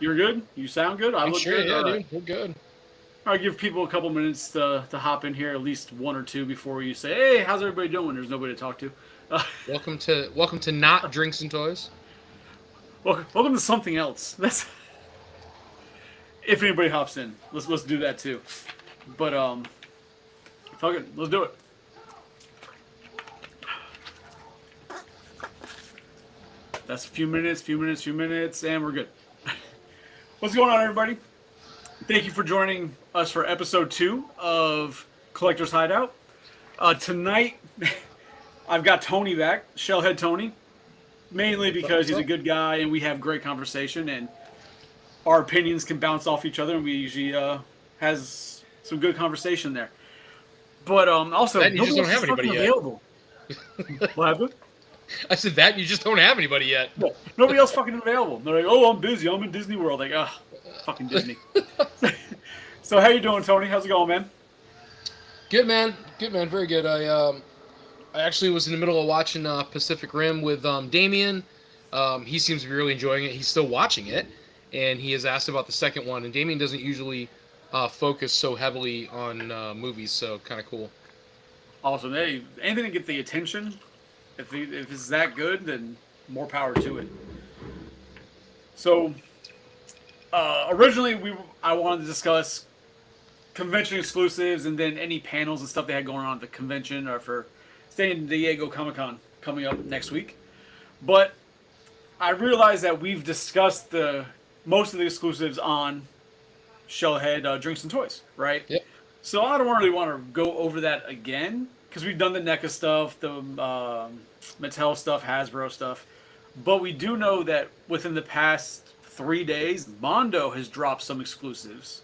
You're good? You sound good? I I'm look sure, good? yeah, All right. dude. We're good. I'll give people a couple minutes to hop in here, at least one or two, before you say, hey, how's everybody doing? There's nobody to talk to. Welcome to not drinks and toys. Welcome to something else. That's if anybody hops in. Let's do that too. But fuck it, let's do it. That's a few minutes, and we're good. What's going on, everybody? Thank you for joining us for episode 2 of Collector's Hideout. Tonight, I've got Tony back, Shellhead Tony, mainly because he's a good guy and we have great conversation and our opinions can bounce off each other and we usually has some good conversation there. But also, That you just nobody don't else have is anybody fucking yet. available. What happened? I said that you just don't have anybody yet. Yeah, nobody else fucking available. They're like, oh, I'm busy. I'm in Disney World. Like, ah, fucking Disney. So how you doing, Tony? How's it going, man? Good man, very good. I actually was in the middle of watching Pacific Rim with Damien. He seems to be really enjoying it. He's still watching it, and he has asked about the second one. And Damien doesn't usually focus so heavily on movies, so kind of cool. Awesome. Hey, anything to get the attention. If it's that good, then more power to it. So, originally I wanted to discuss convention exclusives and then any panels and stuff they had going on at the convention or for San Diego Comic-Con coming up next week. But I realized that we've discussed most of the exclusives on Shellhead Drinks and Toys, right? Yep. So I don't really want to go over that again because we've done the NECA stuff, the Mattel stuff, Hasbro stuff. But we do know that within the past 3 days, Mondo has dropped some exclusives.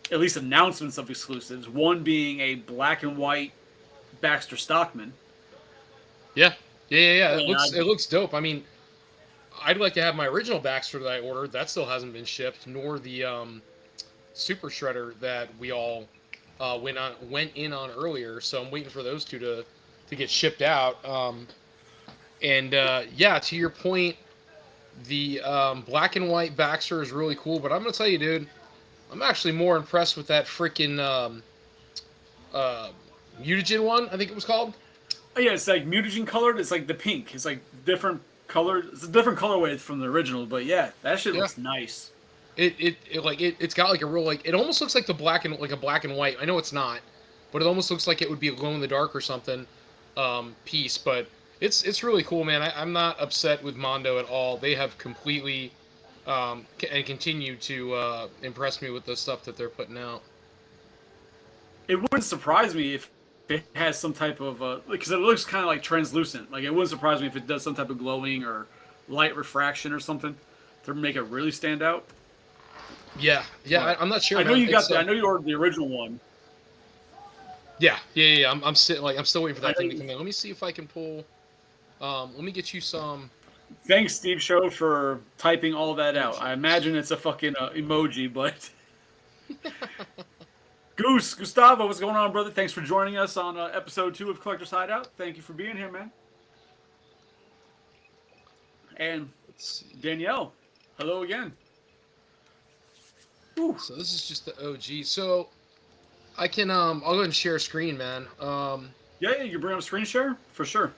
At least announcements of exclusives. One being a black and white Baxter Stockman. Yeah. It looks dope. I mean, I'd like to have my original Baxter that I ordered. That still hasn't been shipped, nor the Super Shredder that we all went in on earlier. So I'm waiting for those two to get shipped out. Yeah, to your point, the black and white Baxter is really cool. But I'm gonna tell you, dude, I'm actually more impressed with that freaking mutagen one. I think it was called. Oh yeah, it's like mutagen colored. It's like the pink. It's like different color. It's a different colorway from the original. But yeah, that shit looks nice. It's got like a real it almost looks like a black and white. I know it's not, but it almost looks like it would be a glow in the dark or something piece. But it's really cool, man. I'm not upset with Mondo at all. They have completely and continue to impress me with the stuff that they're putting out. It wouldn't surprise me if it has some type of because it looks kind of like translucent. Like it wouldn't surprise me if it does some type of glowing or light refraction or something to make it really stand out. Yeah. I'm not sure. I know you got I know you ordered the original one. Yeah. I'm still waiting for that thing to come in. Let me see if I can pull. Let me get you some. Thanks, Steve Show, for typing all that out. I imagine it's a fucking emoji, but Gustavo, what's going on, brother? Thanks for joining us on episode 2 of Collector's Hideout. Thank you for being here, man. And Danielle, hello again. Whew. So this is just the OG. So I can I'll go ahead and share a screen, man. Yeah, you can bring up screen share for sure.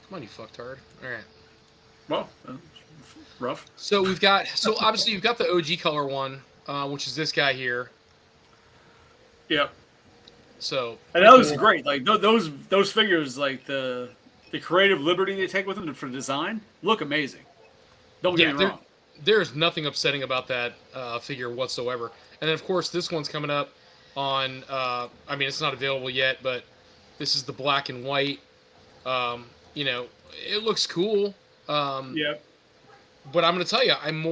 Come on, you fucktard. All right. Well, rough. So obviously you've got the OG color one, which is this guy here. Yep. So and that looks great. Like those figures, like the creative liberty they take with them for design, look amazing. Don't get me wrong. There's nothing upsetting about that figure whatsoever. And then of course this one's coming up on. I mean, it's not available yet, but this is the black and white. It looks cool. Yep. But I'm going to tell you, I'm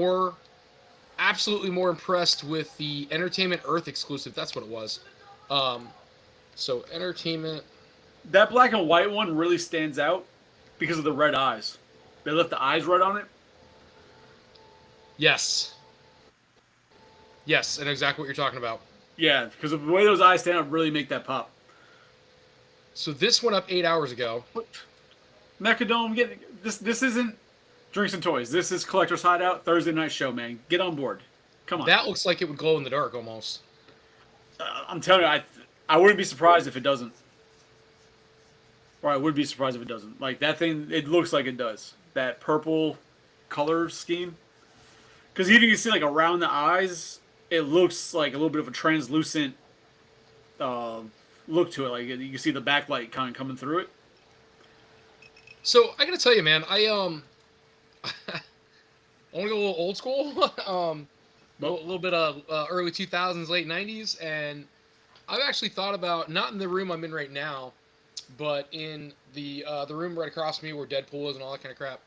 absolutely more impressed with the Entertainment Earth exclusive. That's what it was. So Entertainment. That black and white one really stands out because of the red eyes. They left the eyes red on it. Yes. Yes, and exactly what you're talking about. Yeah, because of the way those eyes stand out really make that pop. So this went up 8 hours ago. Mechadome, this isn't Drinks and Toys. This is Collector's Hideout Thursday night show, man. Get on board. Come on. That looks like it would glow in the dark almost. I'm telling you, I wouldn't be surprised if it doesn't. Or I would be surprised if it doesn't. Like, that thing, it looks like it does. That purple color scheme. Because even you can see, like, around the eyes, it looks like a little bit of a translucent look to it. Like, you can see the backlight kind of coming through it. So I gotta tell you, man, I want to go a little old school, a little bit of early 2000s, late 90s, and I've actually thought about, not in the room I'm in right now, but in the room right across from me where Deadpool is and all that kind of crap,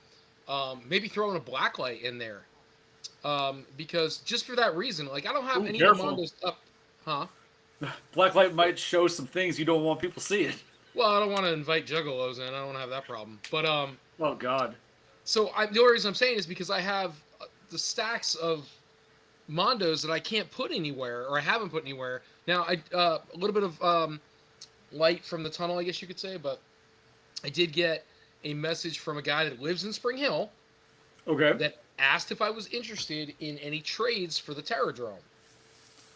maybe throwing a blacklight in there, because just for that reason, like I don't have any of Mondo's up, huh? Blacklight might show some things you don't want people seeing. Well, I don't want to invite juggalos in. I don't want to have that problem. But oh God. So the only reason I'm saying is because I have the stacks of Mondos that I can't put anywhere, or I haven't put anywhere. Now, a little bit of light from the tunnel, I guess you could say, but I did get a message from a guy that lives in Spring Hill. Okay. That asked if I was interested in any trades for the Terradrome.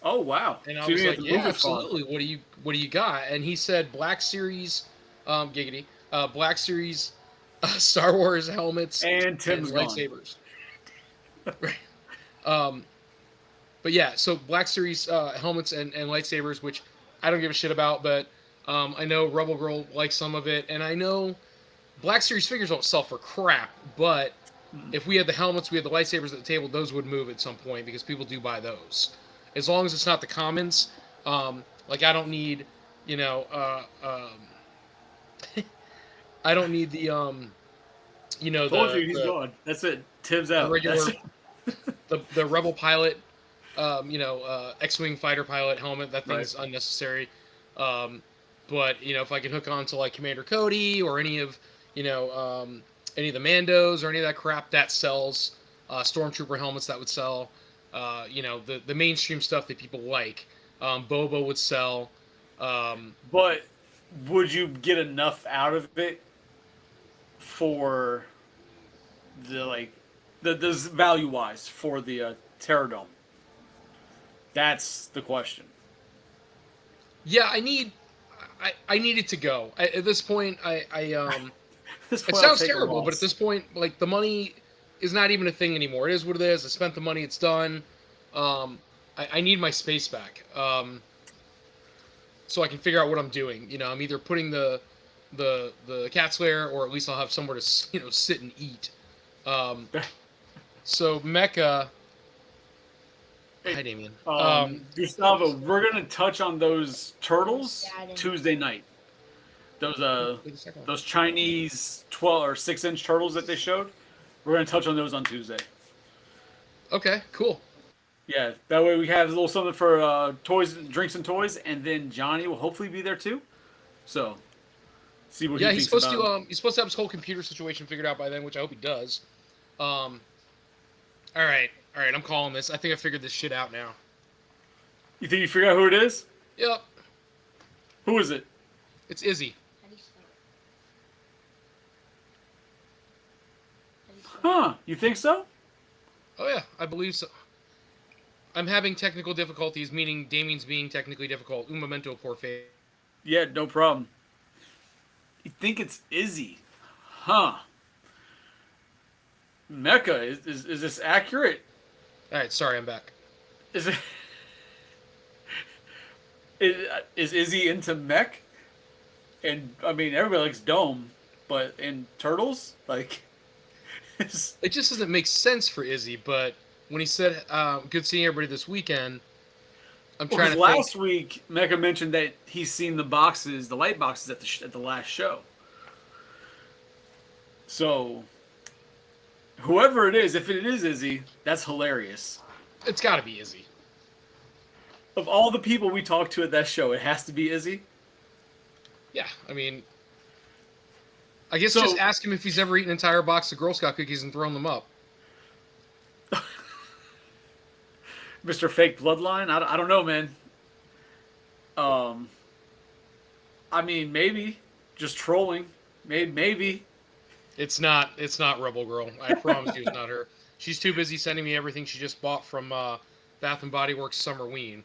Oh wow! And I was like, yeah, absolutely. What do you got? And he said Black Series, giggity, Black Series, Star Wars helmets and Tim's lightsabers. Right. But yeah, so Black Series helmets and lightsabers, which I don't give a shit about, but I know Rebel Girl likes some of it, and I know Black Series figures don't sell for crap, but if we had the helmets, we had the lightsabers at the table, those would move at some point because people do buy those. As long as it's not the commons, like I don't need, I don't need the, Told you he's gone. That's it. Tim's out. The regular, the Rebel pilot, X-wing fighter pilot helmet. That thing's unnecessary. But if I can hook on to like Commander Cody or any of the Mandos or any of that crap, that sells. Stormtrooper helmets that would sell. The mainstream stuff that people like. Boba would sell. But would you get enough out of it for the value wise for the Terradome? That's the question. Yeah, I need it to go. At this point, it sounds terrible, but at this point, like the money is not even a thing anymore. It is what it is. I spent the money. It's done. I need my space back, so I can figure out what I'm doing. I'm either putting the cat's lair, or at least I'll have somewhere to sit and eat. So Mecha. Hi, Damien. Gustavo, we're gonna touch on those turtles Tuesday night. Those Chinese 12 or 6-inch turtles that they showed. We're gonna touch on those on Tuesday. Okay, cool. Yeah, that way we have a little something for toys, drinks, and toys, and then Johnny will hopefully be there too. So, see what he thinks about. Yeah, he's supposed to have his whole computer situation figured out by then, which I hope he does. All right, I'm calling this. I think I figured this shit out now. You think you figured out who it is? Yep. Who is it? It's Izzy. Huh? You think so? Oh yeah, I believe so. I'm having technical difficulties, meaning Damien's being technically difficult. Un momento, por favor. Yeah, no problem. You think it's Izzy? Huh? Mecha, is this accurate? All right, sorry, I'm back. Is it? Is Izzy into mech? And I mean, everybody likes Dome, but in Turtles, like, it just doesn't make sense for Izzy. But when he said, "Good seeing everybody this weekend," I'm trying to. Last week, Mecha mentioned that he's seen the boxes, the light boxes at the last show. So, whoever it is, if it is Izzy, that's hilarious. It's got to be Izzy. Of all the people we talked to at that show, it has to be Izzy. Yeah, I mean, I guess just ask him if he's ever eaten an entire box of Girl Scout cookies and thrown them up. Mr. Fake Bloodline? I don't know, man. I mean, maybe. Just trolling. Maybe. It's not. It's not Rebel Girl. I promise you, it's not her. She's too busy sending me everything she just bought from Bath and Body Works Summerween.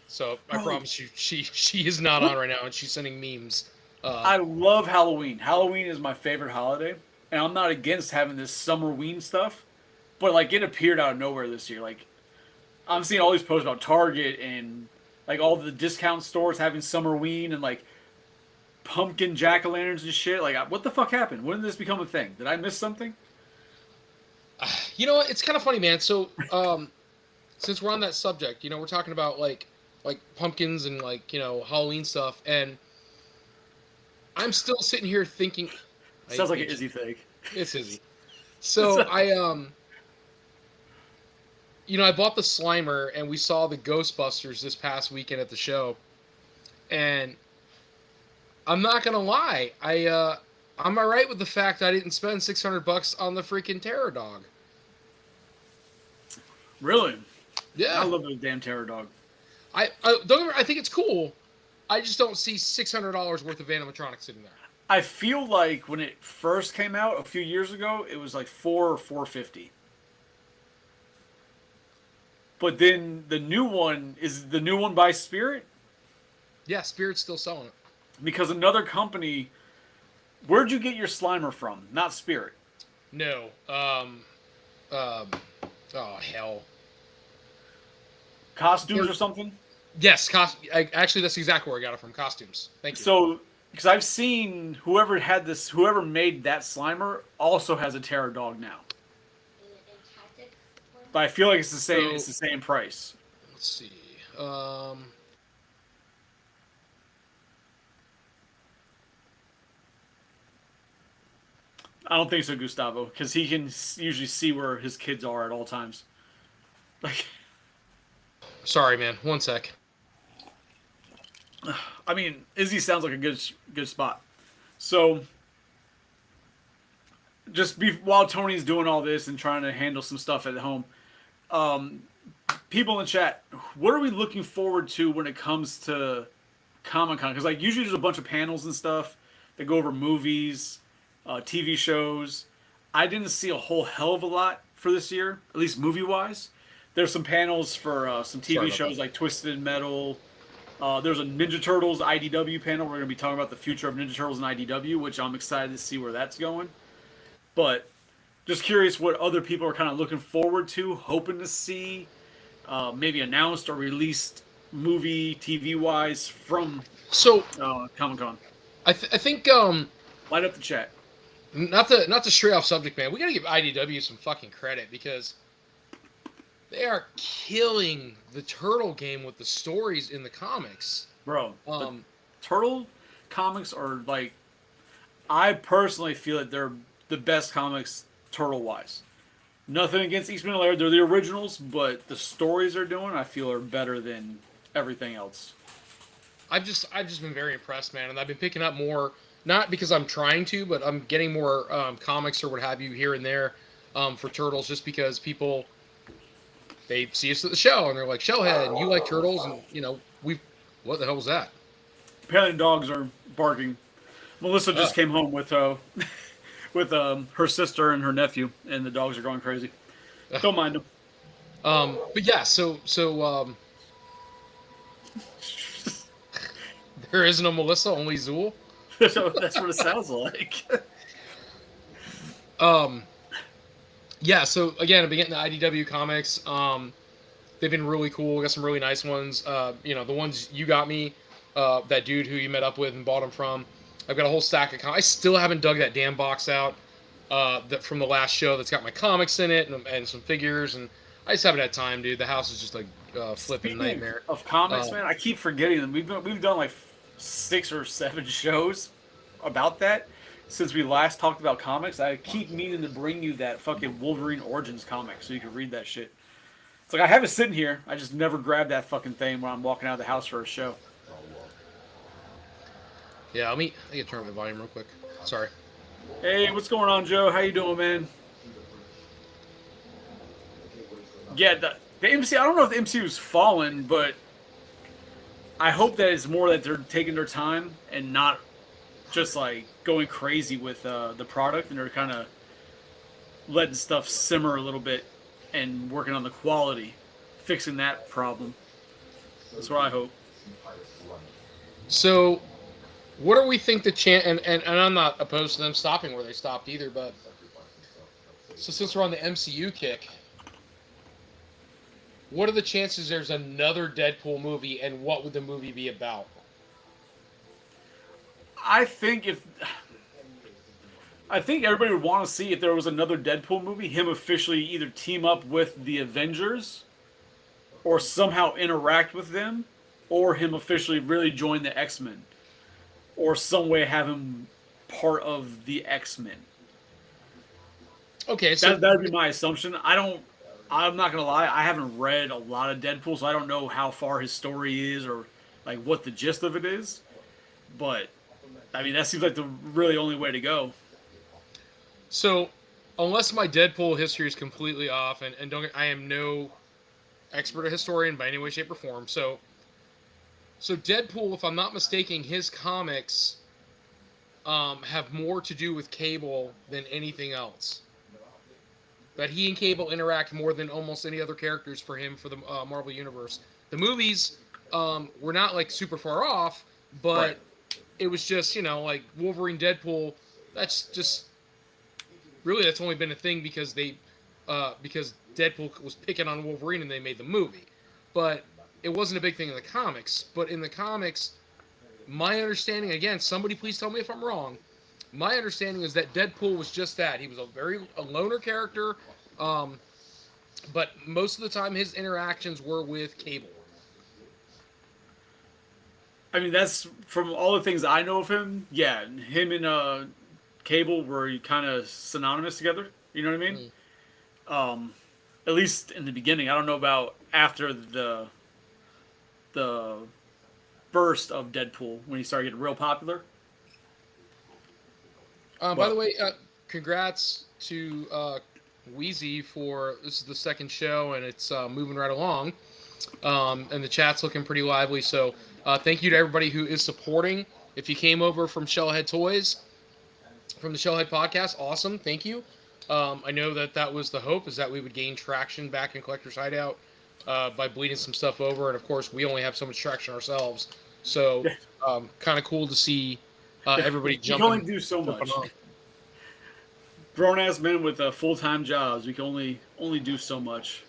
So I Bro, promise you, she is not what? on right now, and she's sending memes. I love Halloween. Halloween is my favorite holiday, and I'm not against having this summerween stuff. But like, it appeared out of nowhere this year. Like, I'm seeing all these posts about Target and like all the discount stores having summerween and like pumpkin jack o' lanterns and shit. Like, what the fuck happened? When did this become a thing? Did I miss something? You know what? It's kind of funny, man. So since we're on that subject, we're talking about like pumpkins and like Halloween stuff, and I'm still sitting here thinking, I Sounds like an hate you. Izzy thing. It's Izzy. So I bought the Slimer, and we saw the Ghostbusters this past weekend at the show, and I'm not gonna lie, I'm alright with the fact I didn't spend $600 on the freaking Terror Dog. Really? I Yeah, love the damn terror dog. I don't get me wrong, I think it's cool. I just don't see $600 worth of animatronics sitting there. I feel like when it first came out a few years ago, it was like 4 or 450. But then the new one is the new one by Spirit Yeah, Spirit's still selling it. because another company. Where'd you get your Slimer from? Not Spirit. No, um, oh hell. Costumes There- or something. Yes, actually, that's exactly where I got it from. Costumes. Thank you. So because I've seen whoever made that Slimer also has a Terror dog now. But I feel like it's the same. So It's the same price. let's see. Um, I don't think so, Gustavo, because he can usually see where his kids are at all times. Like, Sorry, man. One sec. I mean, Izzy sounds like a good spot. So, while Tony's doing all this and trying to handle some stuff at home, um, people in the chat, what are we looking forward to when it comes to Comic Con? Because like usually there's a bunch of panels and stuff that go over movies, TV shows. I didn't see a whole hell of a lot for this year, at least movie wise. There's some panels for some Sorry TV about shows that. like Twisted Metal. There's a Ninja Turtles IDW panel. We're going to be talking about the future of Ninja Turtles and IDW, which I'm excited to see where that's going. But just curious what other people are kind of looking forward to, hoping to see, maybe announced or released movie, TV wise from So Comic Con. I think Light up the chat. not to stray off subject, man. We gotta give IDW some fucking credit because they are killing the turtle game with the stories in the comics. Bro, the Um, Turtle comics are like, I personally feel that they're the best comics turtle wise. Nothing against Eastman and Laird, they're the originals, but the stories they're doing, I feel, are better than everything else. I've just been very impressed, man, and I've been picking up more. Not because I'm trying to, but I'm getting more comics or what have you here and there for turtles, just because people they see us at the show and they're like, "Shellhead, you like turtles?" And we, what the hell was that? Apparently, dogs are barking. Melissa just came home with with her sister and her nephew, and the dogs are going crazy. Don't mind them. But yeah, there is no Melissa, only Zool. So that's what it sounds like. Um, yeah, so again, I've been getting the IDW comics. They've been really cool. We got some really nice ones. The ones you got me, that dude who you met up with and bought them from. I've got a whole stack of comics. I still haven't dug that damn box out that from the last show that's got my comics in it and some figures, and I just haven't had time, dude. The house is just like flipping Speaking nightmare. of comics, Uh, man, I keep forgetting them. We've done like 6 or 7 shows about that since we last talked about comics. I keep meaning to bring you that fucking Wolverine Origins comic so you can read that shit. It's like I have it sitting here. I just never grab that fucking thing when I'm walking out of the house for a show. Yeah, I can turn up the volume real quick. Sorry. Hey, what's going on, Joe? How you doing, man? Yeah, the MC. I don't know if the MCU's fallen, but I hope that it's more that they're taking their time and not just like going crazy with the product, and they're kind of letting stuff simmer a little bit and working on the quality, fixing that problem. That's what I hope. So, what do we think the chance? And I'm not opposed to them stopping where they stopped either. But so since we're on the MCU kick, what are the chances there's another Deadpool movie, and what would the movie be about? I think if I think everybody would want to see if there was another Deadpool movie, him officially either team up with the Avengers or somehow interact with them, or him officially really join the X-Men, or some way have him part of the X-Men. Okay, so That would be my assumption. I'm not gonna lie. I haven't read a lot of Deadpool, so I don't know how far his story is or like what the gist of it is. But I mean, that seems like the really only way to go. so unless my Deadpool history is completely off, and don't I am no expert or historian by any way, shape, or form. So Deadpool, if I'm not mistaken, his comics have more to do with Cable than anything else. That he and Cable interact more than almost any other characters for him for the Marvel Universe. The movies were not like super far off, but Right. it was just like Wolverine, Deadpool. That's just really that's only been a thing because Deadpool was picking on Wolverine and they made the movie, but it wasn't a big thing in the comics. But in the comics, my understanding, again, somebody please tell me if I'm wrong. My understanding is that Deadpool was just that. He was a loner character, but most of the time his interactions were with Cable. I mean, that's from all the things I know of him. Yeah, him and Cable were kind of synonymous together. You know what I mean? Um, at least in the beginning. I don't know about after the burst of Deadpool when he started getting real popular. By the But way, congrats to Wheezy for this is the second show and it's moving right along. And the chat's looking pretty lively. So thank you to everybody who is supporting. If you came over from Shellhead Toys, from the Shellhead Podcast, awesome. Thank you. I know that was the hope, is that we would gain traction back in Collector's Hideout by bleeding some stuff over. And, of course, we only have so much traction ourselves. So kind of cool to see everybody you can only jumping. do so much. On. Grown ass men with full time jobs. We can only do so much.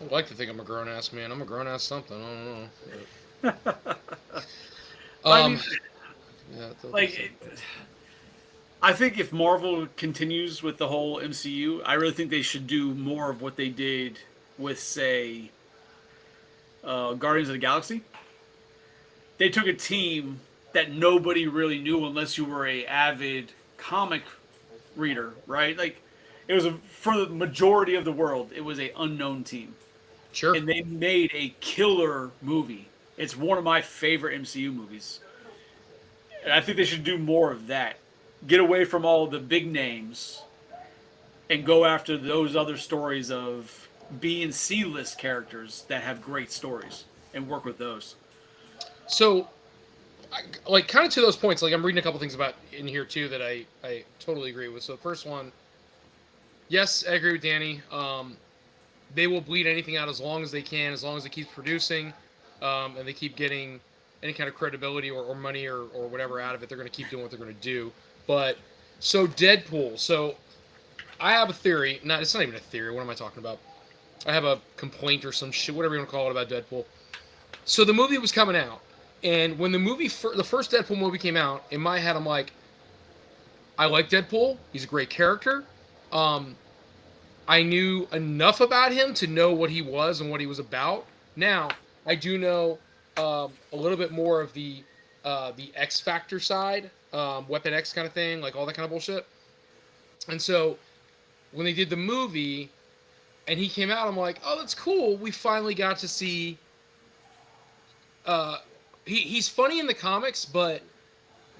I'd like to think I'm a grown-ass man. I'm a grown-ass something. I don't know. I mean, Yeah, like, I think if Marvel continues with the whole MCU, I really think they should do more of what they did with, say, Guardians of the Galaxy. They took a team that nobody really knew unless you were a avid comic reader, right? Like, it was for the majority of the world, it was a unknown team, sure. and they made a killer movie. It's one of my favorite MCU movies, and I think they should do more of that. Get away from all the big names and go after those other stories of B and C list characters that have great stories and work with those. So, like, kind of to those points, like, I'm reading a couple things about in here, too, that I totally agree with. So, the first one, yes, I agree with Danny. They will bleed anything out as long as they can, as long as it keeps producing, and they keep getting any kind of credibility or money or whatever out of it. They're going to keep doing what they're going to do. But, so Deadpool. So, I have a theory. It's not even a theory. What am I talking about? I have a complaint or some shit, whatever you want to call it, about Deadpool. So, the movie was coming out. And when the first Deadpool movie came out, in my head, I'm like, I like Deadpool. He's a great character. I knew enough about him to know what he was and what he was about. Now, I do know a little bit more of the X Factor side, Weapon X kind of thing, like all that kind of bullshit. And so, when they did the movie, and he came out, I'm like, oh, that's cool. We finally got to see... He's funny in the comics, but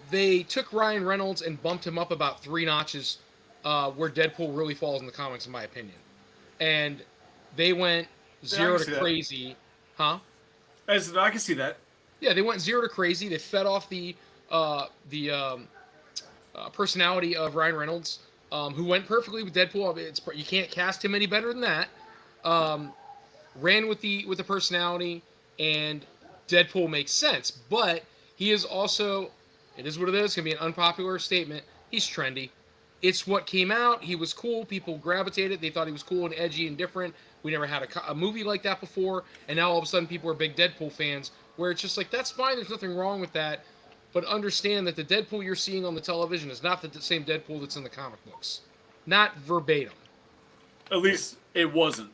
they took Ryan Reynolds and bumped him up about 3 notches where Deadpool really falls in the comics, in my opinion. And they went zero to crazy. Huh? I can see that. Yeah, they went zero to crazy. They fed off the personality of Ryan Reynolds, who went perfectly with Deadpool. I mean, you can't cast him any better than that. Um, ran with the personality, and Deadpool makes sense. But he is also, it is what it is. It's gonna be an unpopular statement. He's trendy. It's what came out. He was cool. People gravitated. They thought he was cool and edgy and different. We never had a movie like that before, and now all of a sudden people are big Deadpool fans. Where it's just like, that's fine. There's nothing wrong with that. But understand that the Deadpool you're seeing on the television is not the same Deadpool that's in the comic books. Not verbatim. At least it wasn't.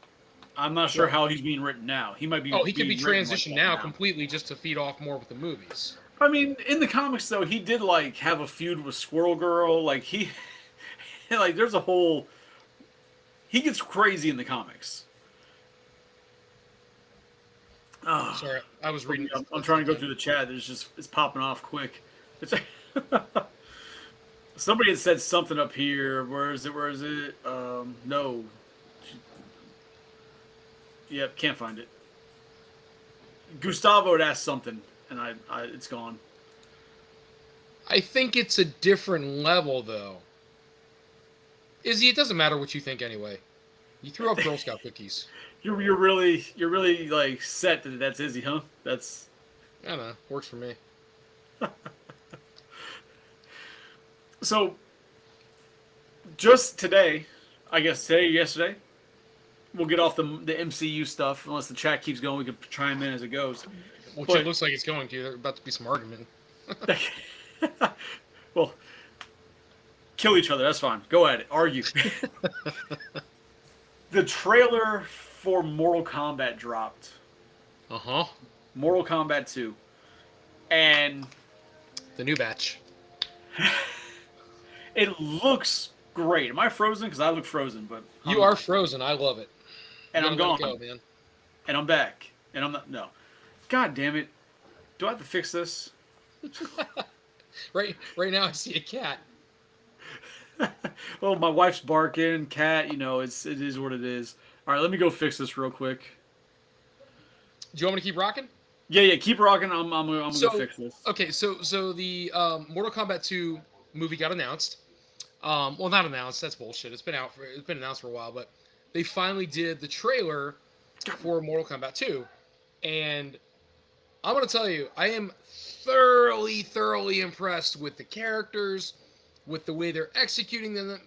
I'm not sure Right. how he's being written now. He might be. Oh, he could be being written like transitioned that now completely just to feed off more with the movies. I mean, in the comics though, he did like have a feud with Squirrel Girl. Like he, like there's a whole. He gets crazy in the comics. Oh, Sorry, I was reading. I'm trying to go through the chat. It's popping off quick. It's somebody had said something up here. Where is it? Where is it? No. Yep, can't find it. Gustavo had asked something, and it's gone. I think it's a different level, though. Izzy, it doesn't matter what you think anyway. You threw up Girl Scout cookies. You're really like set that that's Izzy, huh? That's. I don't know. Works for me. So, just today, I guess today, yesterday, we'll get off the MCU stuff. Unless the chat keeps going, we can chime in as it goes. Which But- it looks like it's going to. There's about to be some argument. Well, kill each other. That's fine. Go at it. Argue. The trailer for Mortal Kombat dropped. Uh-huh. Mortal Kombat 2. And The new batch. it looks great. Am I frozen? Because I look frozen, but You are frozen. I love it. and You I'm gotta gone, let it go, man. and I'm back, and I'm not. No, God damn it! Do I have to fix this? Right now, I see a cat. Well, my wife's barking. Cat, it is what it is. All right, let me go fix this real quick. Do you want me to keep rocking? Yeah, keep rocking. I'm gonna fix this. Okay, so the Mortal Kombat 2 movie got announced. Well, not announced. That's bullshit. It's been announced for a while, but they finally did the trailer for Mortal Kombat 2, and I'm gonna tell you, I am thoroughly impressed with the characters, with the way they're executing them,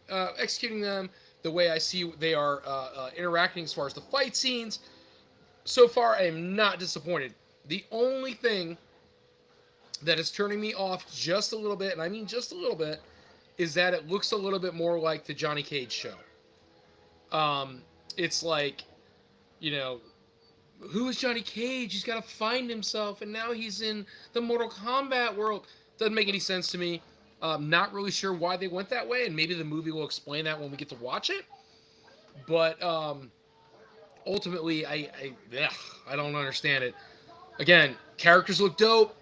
the way I see they are interacting as far as the fight scenes. So far, I am not disappointed. The only thing that is turning me off just a little bit, and I mean just a little bit, is that it looks a little bit more like the Johnny Cage show. It's like, who is Johnny Cage? He's got to find himself, and now he's in the Mortal Kombat world. Doesn't make any sense to me. Not really sure why they went that way, and maybe the movie will explain that when we get to watch it. But ultimately, I don't understand it. Again, characters look dope.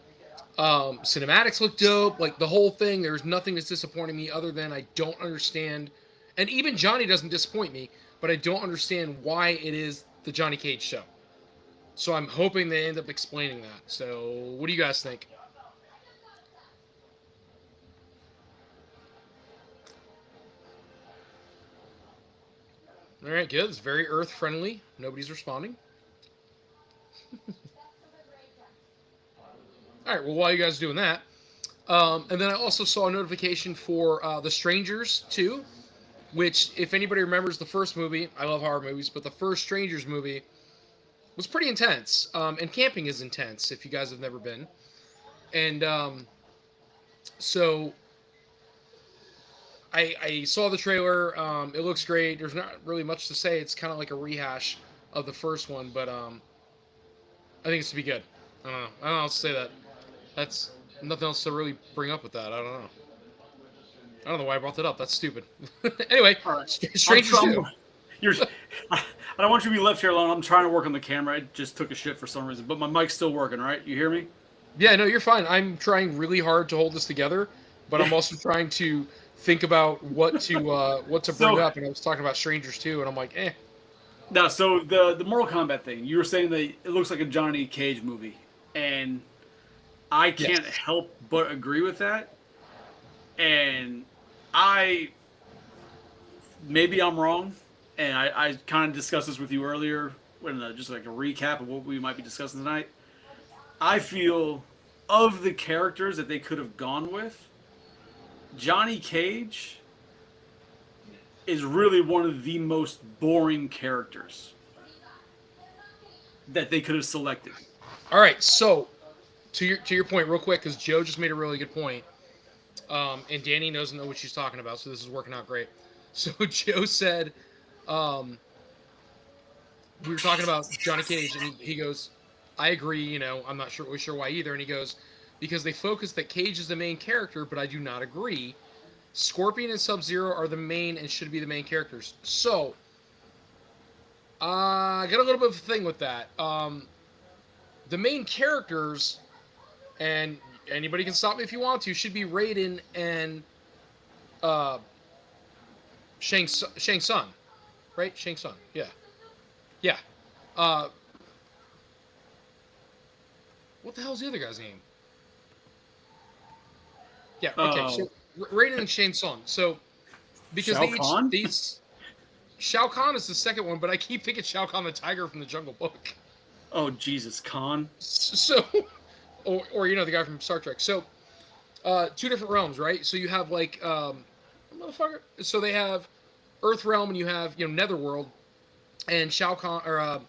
Cinematics look dope. Like, the whole thing, there's nothing that's disappointing me other than I don't understand. And even Johnny doesn't disappoint me, but I don't understand why it is the Johnny Cage show. So I'm hoping they end up explaining that. So what do you guys think? All right, good. It's very Earth-friendly. Nobody's responding. All right, well, while you guys are doing that, and then I also saw a notification for The Strangers 2, which, if anybody remembers the first movie, I love horror movies, but the first Strangers movie was pretty intense, and camping is intense if you guys have never been. And so I saw the trailer. It looks great. There's not really much to say. It's kind of like a rehash of the first one, but I think it's to be good. I don't know how to say that. That's nothing else to really bring up with that. I don't know why I brought that up. That's stupid. Anyway, All right. Strangers 2. I don't want you to be left here alone. I'm trying to work on the camera. I just took a shit for some reason, but my mic's still working. Right? You hear me? Yeah, no, you're fine. I'm trying really hard to hold this together, but I'm also trying to think about what to bring up. And I was talking about Strangers 2, and I'm like, eh. No, so the Mortal Kombat thing, you were saying that it looks like a Johnny Cage movie, and I can't help but agree with that. And maybe I'm wrong, and I kind of discussed this with you earlier when just like a recap of what we might be discussing tonight. I feel of the characters that they could have gone with, Johnny Cage is really one of the most boring characters that they could have selected. All right, so to your point, real quick, because Joe just made a really good point, and Danny doesn't know what she's talking about, so this is working out great. So Joe said, we were talking about Johnny Cage, and he goes, "I agree. You know, I'm not sure why either." And he goes, "Because they focus that Cage is the main character, but I do not agree. Scorpion and Sub-Zero are the main and should be the main characters." So, I got a little bit of a thing with that. The main characters, and anybody can stop me if you want to, should be Raiden and Shang Tsung, right? Shang Tsung, yeah. What the hell's the other guy's name? Yeah, okay. So Raiden and Shang Tsung. So because Shao Kahn? these Shao Kahn is the second one, but I keep thinking Shao Kahn the Tiger from the Jungle Book. Oh Jesus, Khan. So, or you know, the guy from Star Trek. So, two different realms, right? So you have like motherfucker. So they have Earth realm, and you have Netherworld, and Shao Kahn or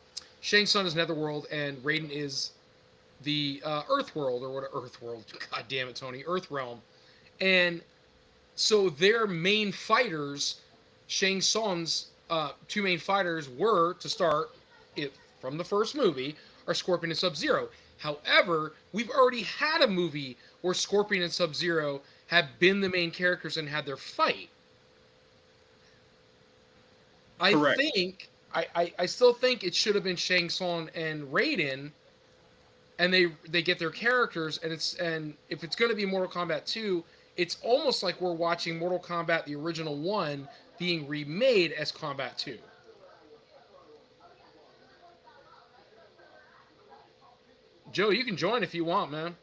Shang Tsung is Netherworld, and Raiden is the Earth world, or what? Earth world. God damn it, Tony. Earth realm, and so their main fighters, Shang Tsung's two main fighters were to start it from the first movie are Scorpion and Sub-Zero. However, we've already had a movie where Scorpion and Sub-Zero have been the main characters and had their fight. Correct. I still think it should have been Shang Tsung and Raiden, and they get their characters, and if it's going to be Mortal Kombat 2, it's almost like we're watching Mortal Kombat the original one being remade as Kombat 2. Joe, you can join if you want, man.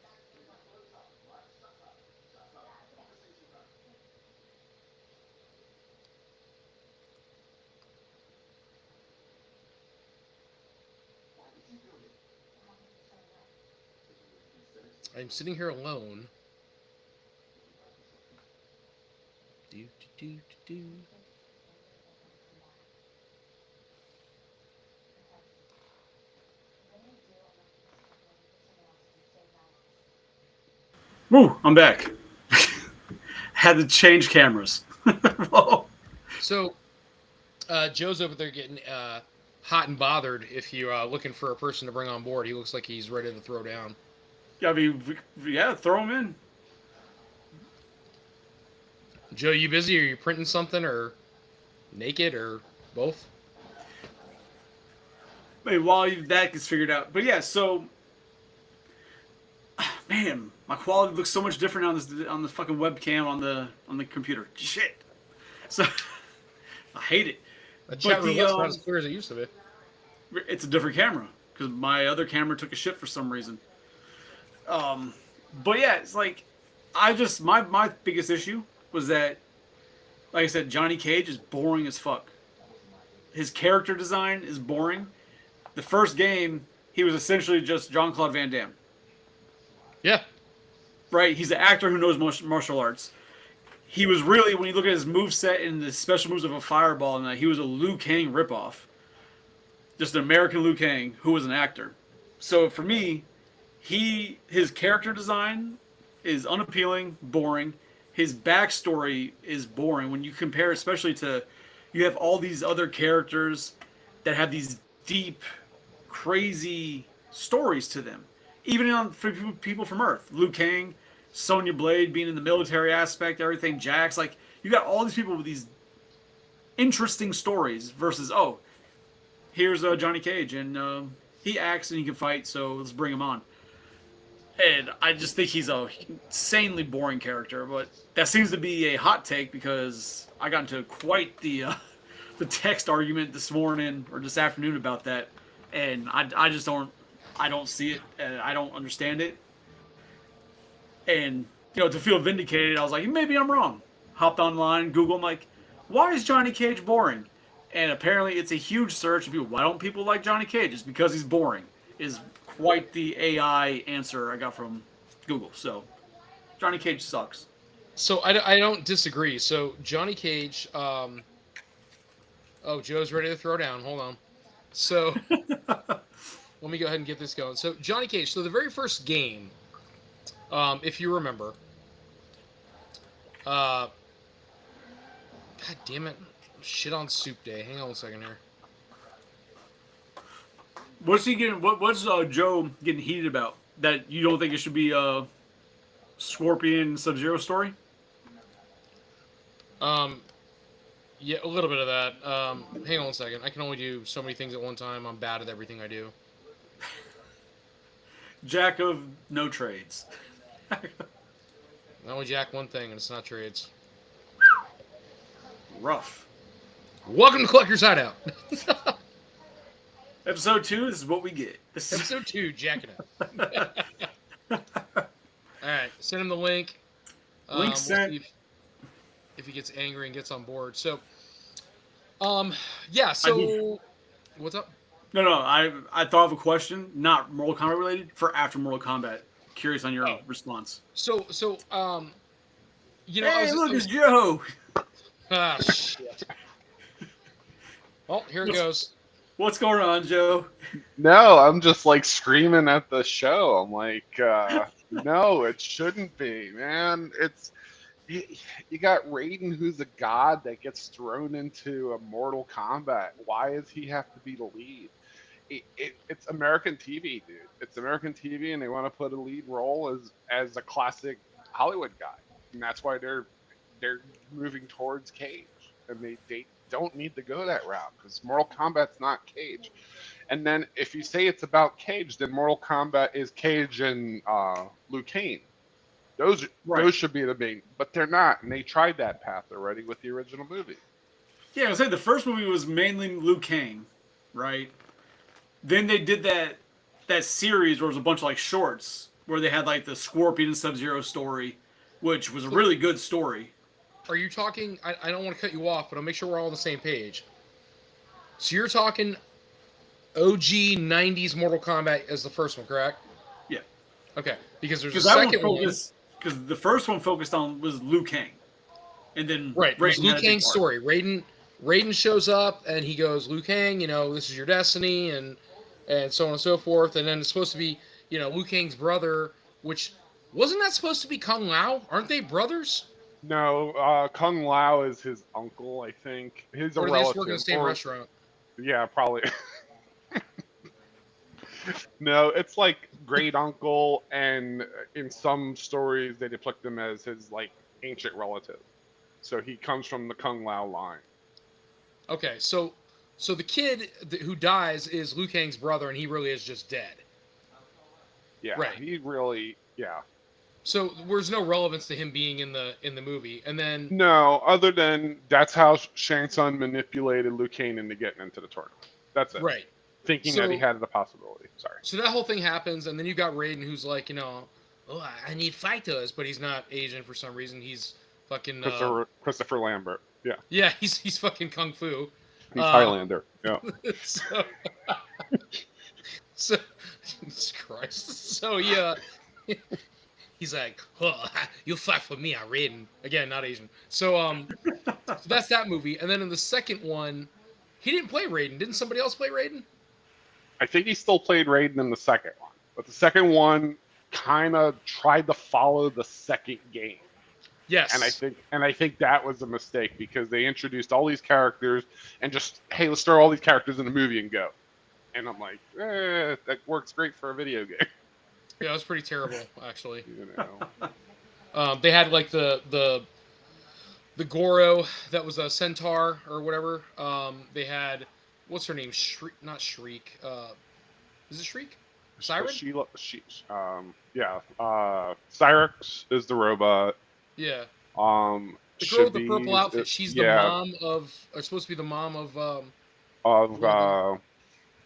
I'm sitting here alone. Do, do, do, do. Woo, I'm back. Had to change cameras. Whoa. So, Joe's over there getting hot and bothered. If you're looking for a person to bring on board, he looks like he's ready to throw down. I mean, yeah, throw him in. Joe, you busy? Are you printing something, or naked, or both? Wait, while that gets figured out. But yeah, so man, my quality looks so much different on the fucking webcam on the computer. Shit. So I hate it. The chat room looks not as clear as it used to be. It's a different camera because my other camera took a shit for some reason. But yeah, it's like my biggest issue was that, like I said, Johnny Cage is boring as fuck. His character design is boring. The first game, he was essentially just Jean-Claude Van Damme. Yeah. Right? He's an actor who knows martial arts. He was really, when you look at his moveset and the special moves of a fireball, and he was a Liu Kang ripoff. Just an American Liu Kang who was an actor. So for me, his character design is unappealing, boring. His backstory is boring when you compare, especially to, you have all these other characters that have these deep, crazy stories to them. Even for people from Earth, Liu Kang, Sonya Blade being in the military aspect, everything, Jax, like you got all these people with these interesting stories versus here's Johnny Cage and he acts and he can fight, so let's bring him on. And I just think he's a insanely boring character, but that seems to be a hot take because I got into quite the text argument this morning or this afternoon about that, and I just don't see it, and I don't understand it. And to feel vindicated, I was like, maybe I'm wrong. Hopped online, Google, I'm like, why is Johnny Cage boring? And apparently it's a huge search of people. Why don't people like Johnny Cage? It's because he's boring. Is quite the AI answer I got from Google. So Johnny Cage sucks. So I don't disagree. So Johnny Cage. Oh, Joe's ready to throw down. Hold on. So let me go ahead and get this going. So Johnny Cage. So the very first game, if you remember, God damn it, shit on Soup Day. Hang on a second here. What's he getting? What's Joe getting heated about? That you don't think it should be a Scorpion Sub-Zero story? Yeah, a little bit of that. Hang on a second. I can only do so many things at one time. I'm bad at everything I do. Jack of no trades. I only jack one thing, and it's not trades. Rough. Welcome to Collector's Hideout. Episode 2, this is what we get. This is Episode 2, jacking it. Alright, send him the link. Link sent. See if he gets angry and gets on board. So, yeah, so... What's up? No, I thought of a question, not Mortal Kombat related, for after Mortal Kombat. Curious on your response. So, you know... Hey, look, it's Joe! Ah, shit. Well, here it goes. What's going on, Joe? No, I'm just like screaming at the show. I'm like, no, it shouldn't be, man. You got Raiden, who's a god that gets thrown into a Mortal Kombat. Why does he have to be the lead? It's American TV, dude. It's American TV, and they want to put a lead role as a classic Hollywood guy, and that's why they're moving towards Cage, and they don't need to go that route because Mortal Kombat's not Cage. And then if you say it's about Cage, then Mortal Kombat is Cage and Liu Kang. Those should be the main, but they're not, and they tried that path already with the original movie. Yeah, I was saying the first movie was mainly Liu Kang, right? Then they did that series where it was a bunch of like shorts where they had like the Scorpion and Sub-Zero story, which was a really good story. Are you talking... I don't want to cut you off, but I'll make sure we're all on the same page. So you're talking OG 90s Mortal Kombat as the first one, correct? Yeah. Okay, because there's a second one. Because the first one focused on was Liu Kang. And then Right, it was Raiden Liu had a big Kang's part. story. Raiden shows up, and he goes, Liu Kang, this is your destiny, and so on and so forth. And then it's supposed to be, Liu Kang's brother, which... Wasn't that supposed to be Kung Lao? Aren't they brothers? No, Kung Lao is his uncle, I think. He's a Or do they relative. just work in the same restaurant? Yeah, probably. No, it's like great uncle, and in some stories they depict him as his like ancient relative. So he comes from the Kung Lao line. Okay, so the kid who dies is Liu Kang's brother, and he really is just dead. Yeah, Right. he really, yeah. So there's no relevance to him being in the movie, and then No, other than that's how Shang Tsung manipulated Liu Kang into getting into the tournament. That's it. right. Thinking So- that he had the possibility. Sorry. So that whole thing happens, and then you got Raiden, who's like, oh, I need fighters, but he's not Asian for some reason. He's fucking Christopher Lambert. Yeah, yeah, he's fucking kung fu. he's Highlander. Yeah. so Jesus Christ. So yeah. He's like, you'll fight for me, I'm Raiden. Again, not Asian. So that's that movie. And then in the second one, he didn't play Raiden. Didn't somebody else play Raiden? I think he still played Raiden in the second one, but the second one kind of tried to follow the second game. Yes. And I think that was a mistake because they introduced all these characters and just, hey, let's throw all these characters in the movie and go. And I'm like, that works great for a video game. Yeah, it was pretty terrible, actually. You know. They had like the Goro that was a centaur or whatever. They had, what's her name? Not Shriek. Is it Shriek? Siren? Cyrix is the robot. Yeah. The girl with the purple outfit. She's the yeah, mom of, or supposed to be the mom of.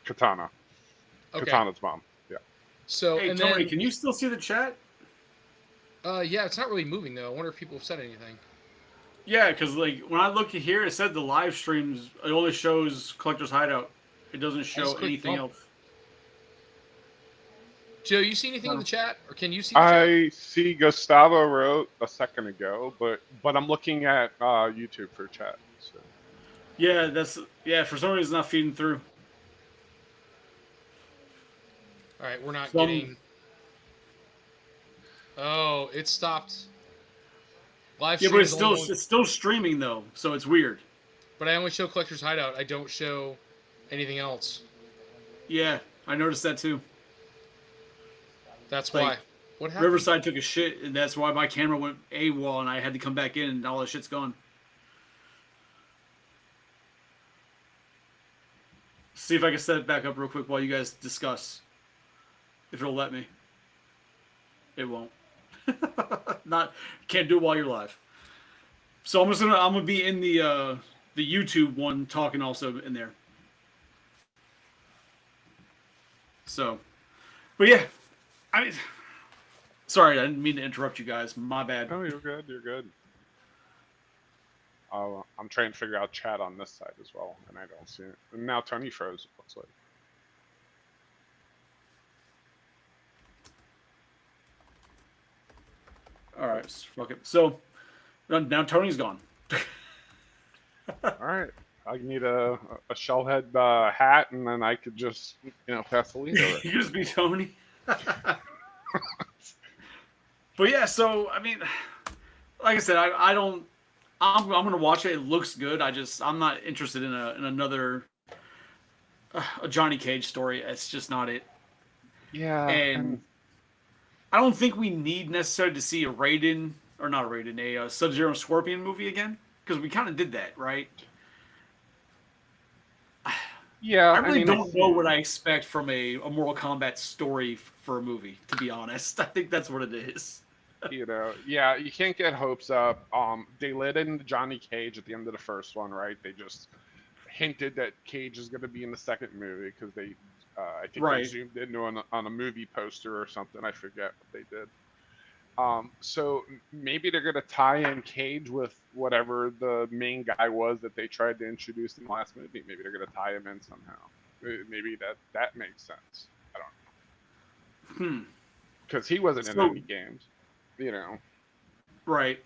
Katana. Okay. Katana's mom. Yeah. So Hey, and Tony, then can you still see the chat? Yeah, it's not really moving though. I wonder if people have said anything. Yeah, because like when I look at here, it said the live streams. It only shows Collector's Hideout. It doesn't I show just clicked. anything Oh, else. Joe, you see anything in the No. chat, or can you see the chat? I see Gustavo wrote a second ago, but I'm looking at YouTube for chat. So. Yeah, for some reason it's not feeding through. All right, we're not Some- getting. Oh, it stopped. Live Yeah, stream but is only, it's still streaming though, so it's weird. but I only show Collector's Hideout. I don't show anything else. Yeah, I noticed that too. That's Like, why. What happened? Riverside took a shit, and that's why my camera went AWOL, and I had to come back in, and all that shit's gone. See if I can set it back up real quick while you guys discuss. If it'll let me. It won't. Can't do it while you're live. So I'm gonna be in the YouTube one talking also in there. So, but yeah, I mean, sorry, I didn't mean to interrupt you guys. My bad. No, you're good. You're good. I'm trying to figure out chat on this side as well, and I don't see it. And now Tony froze. It looks like. All right, fuck it. So now Tony's gone. All right. I need a shellhead hat, and then I could just pass the lead over. You just be Tony. But yeah, so I mean, like I said, I don't. I'm gonna watch it. It looks good. I'm not interested in another a Johnny Cage story. It's just not it. Yeah. And I don't think we need necessarily to see a Raiden or not a Raiden, a Sub-Zero and Scorpion movie again, because we kind of did that, right? yeah. I really don't know what I expect from a Mortal Kombat story for a movie. To be honest, I think that's what it is. Yeah, you can't get hopes up. They let in Johnny Cage at the end of the first one, right? They just hinted that Cage is going to be in the second movie because they, I think Right. they zoomed in on a movie poster or something. I forget what they did. So maybe they're going to tie in Cage with whatever the main guy was that they tried to introduce in the last movie. Maybe they're going to tie him in somehow. Maybe that makes sense. I don't know. Because he wasn't in any games. Right.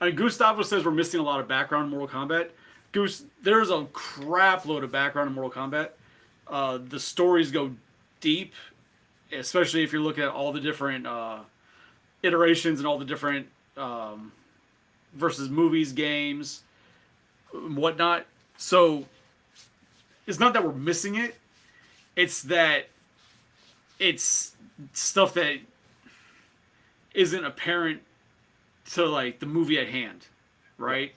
I mean, Gustavo says we're missing a lot of background in Mortal Kombat. Goose, there's a crap load of background in Mortal Kombat. The stories go deep, especially if you're looking at all the different iterations and all the different versus movies, games, and whatnot. So it's not that we're missing it. It's that it's stuff that isn't apparent to like the movie at hand, right?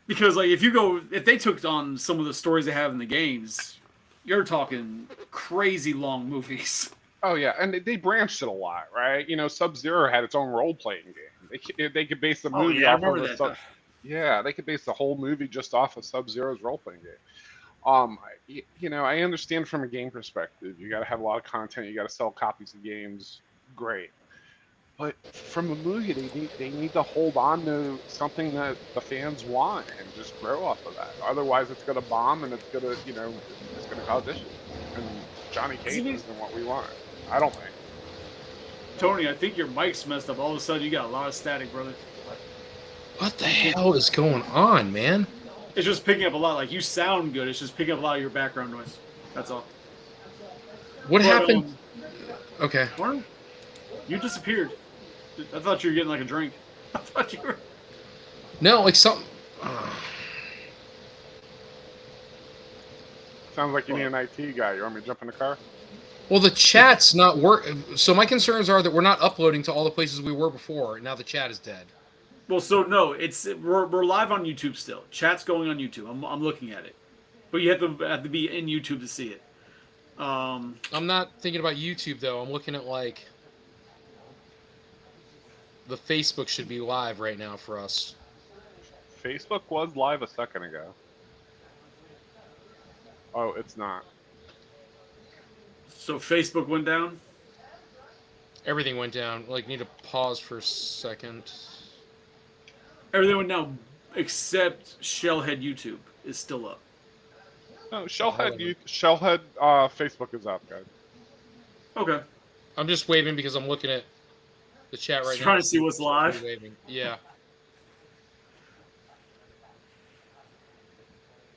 Because like if they took on some of the stories they have in the games, you're talking crazy long movies. Oh yeah, and they branched it a lot, right? Sub-Zero had its own role-playing game. They could base the movie off of yeah, they could base the whole movie just off of Sub-Zero's role-playing game. I understand from a game perspective, you got to have a lot of content, you got to sell copies of games, great. But from a movie, they need to hold on to something that the fans want and just grow off of that. Otherwise, it's going to bomb and it's going to, it's going to cause issues. And Johnny Cage isn't what we want. I don't think. Tony, I think your mic's messed up. All of a sudden, you got a lot of static, brother. What the hell is going on, man? It's just picking up a lot. Like, you sound good. It's just picking up a lot of your background noise. That's all. What happened? Okay. Warren, you disappeared. I thought you were getting like a drink. I thought you were. No, like something. Sounds like you need an IT guy. You want me to jump in the car? Well, the chat's not work. So my concerns are that we're not uploading to all the places we were before. And now the chat is dead. Well, so no, we're live on YouTube still. Chat's going on YouTube. I'm looking at it, but you have to be in YouTube to see it. I'm not thinking about YouTube though. I'm looking at like the Facebook should be live right now for us. Facebook was live a second ago. Oh, it's not. So Facebook went down. Everything went down. Like, need to pause for a second. Everything went down except Shellhead YouTube is still up. No, Hold on. Shellhead Facebook is up, guys. Okay. I'm just waving because I'm looking at the chat right Just now. trying to see what's I'm live. waving. Yeah.